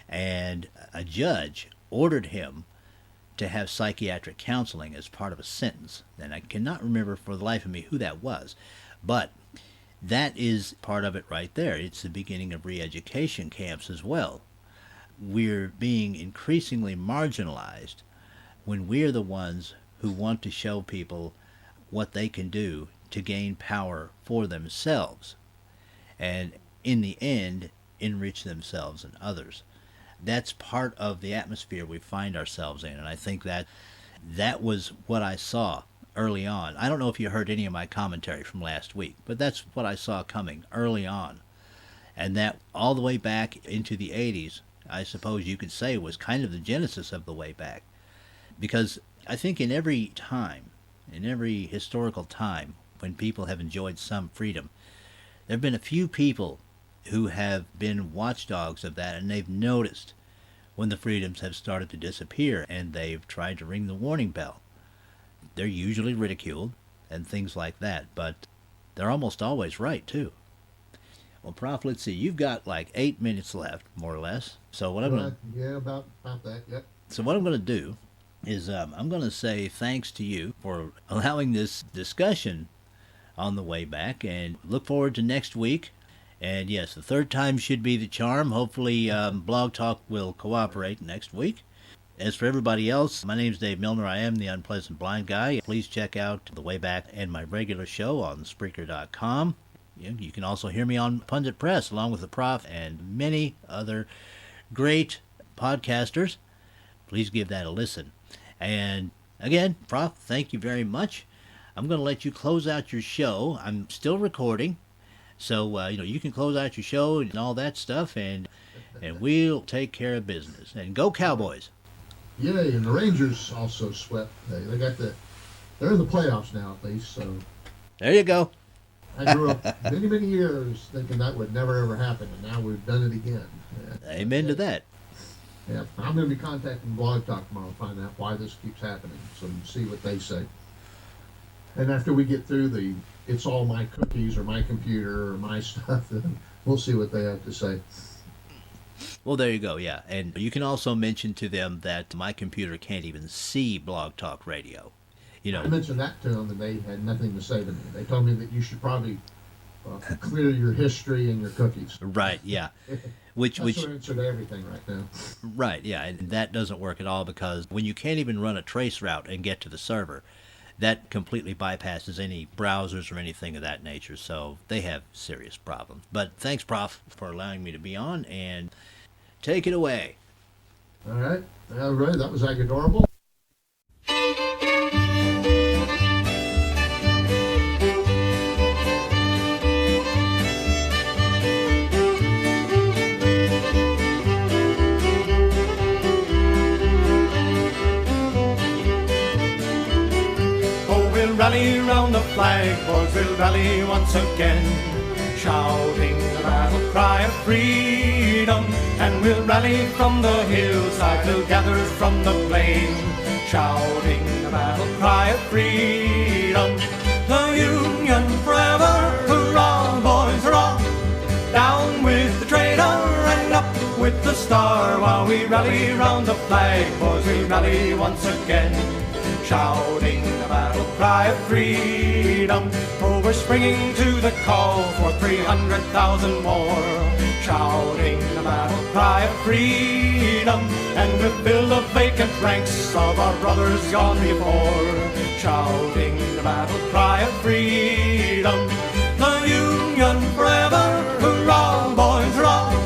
and a judge ordered him to have psychiatric counseling as part of a sentence. And I cannot remember for the life of me who that was. But That is part of it right there. It's the beginning of re-education camps as well. We're being increasingly marginalized when we're the ones who want to show people what they can do to gain power for themselves and, in the end, enrich themselves and others. That's part of the atmosphere we find ourselves in, and I think that was what I saw early on. I don't know if you heard any of my commentary from last week, but that's what I saw coming early on. And that all the way back into the 80s, I suppose you could say, was kind of the genesis of the Way Back. Because I think in every time, in every historical time, when people have enjoyed some freedom, there have been a few people who have been watchdogs of that, and they've noticed when the freedoms have started to disappear, and they've tried to ring the warning bell. They're usually ridiculed and things like that, but they're almost always right, too. Well, Prof, let's see. You've got like 8 minutes left, more or less. So what I'm going to... Yeah, about that, yep. So what I'm going to do is I'm going to say thanks to you for allowing this discussion on the Way Back, and look forward to next week. And yes, the third time should be the charm. Hopefully Blog Talk will cooperate next week. As for everybody else, my name's Dave Milner. I am the Unpleasant Blind Guy. Please check out the Way Back and my regular show on Spreaker.com. You can also hear me on Pundit Press, along with the Prof and many other great podcasters. Please give that a listen. And again, Prof, thank you very much. I'm going to let you close out your show. I'm still recording, so you can close out your show and all that stuff, and we'll take care of business. And go Cowboys! Yay! And the Rangers also swept. They're in the playoffs now, at least. So there you go. I grew up many years thinking that would never ever happen, and now we've done it again. Amen to that. Yeah, I'm going to be contacting Blog Talk tomorrow to find out why this keeps happening, so see what they say. And after we get through it's all my cookies or my computer or my stuff, then we'll see what they have to say. Well, there you go, yeah. And you can also mention to them that my computer can't even see Blog Talk Radio. I mentioned that to them, and they had nothing to say to me. They told me that you should probably clear your history and your cookies. Right, yeah. That's Which the answer to everything right now. Right, yeah, and that doesn't work at all, because when you can't even run a trace route and get to the server, that completely bypasses any browsers or anything of that nature, so they have serious problems. But thanks, Prof, for allowing me to be on, and take it away. All right, that was adorable. Rally round the flag, boys, we'll rally once again, shouting the battle cry of freedom. And we'll rally from the hillside, we'll gather from the plain, shouting the battle cry of freedom. The Union forever, hurrah, boys, hurrah! Down with the traitor and up with the star. While we rally round the flag, boys, we'll rally once again, shouting the battle cry of freedom. Oh, we're springing to the call for 300,000 more, shouting the battle cry of freedom. And we'll fill the vacant ranks of our brothers gone before, shouting the battle cry of freedom. The Union forever, hurrah, boys, hurrah!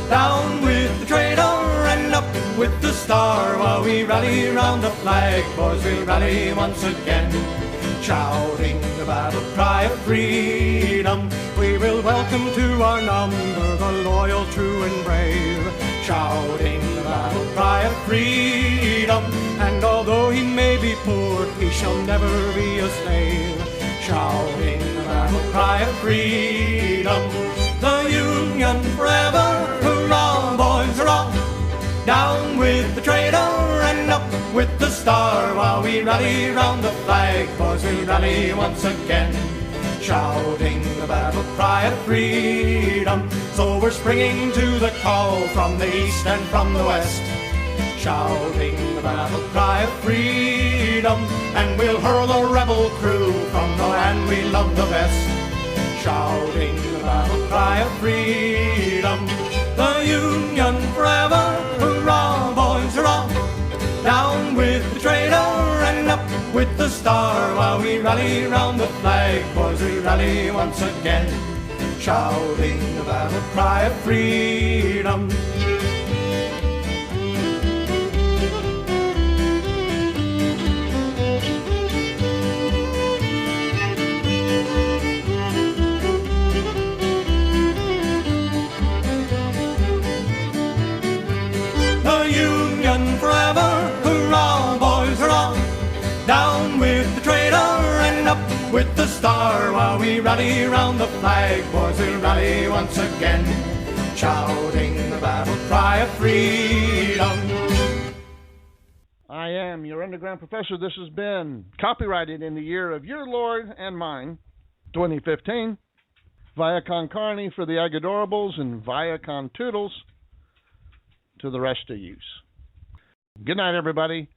Down with the traitor and up with the star. While we rally round the flag, boys, we'll rally once again, shouting the battle cry of freedom. We will welcome to our number the loyal, true, and brave, shouting the battle cry of freedom. And although he may be poor, he shall never be a slave, shouting the battle cry of freedom. The Union forever, hurrah, boys, hurrah! Down with the traitor and up with the star. While we rally round the flag, boys, we'll rally once again, shouting the battle cry of freedom. So we're springing to the call from the east and from the west, shouting the battle cry of freedom. And we'll hurl the rebel crew from the land we love the best, shouting the battle cry of freedom. The Union forever, hurrah, boys, hurrah! Down with the traitor and up with the star, while we rally round the flag, boys, we rally once again, shouting the battle cry of freedom. Forever, hurrah, boys, hurrah! Down with the traitor and up with the star, while we rally round the flag, boys, we'll rally once again, shouting the battle cry of freedom. I am your underground professor. This has been copyrighted in the year of your Lord and mine, 2015. Via con carne for the Agadorables and via con toodles to the rest of yous. Good night, everybody.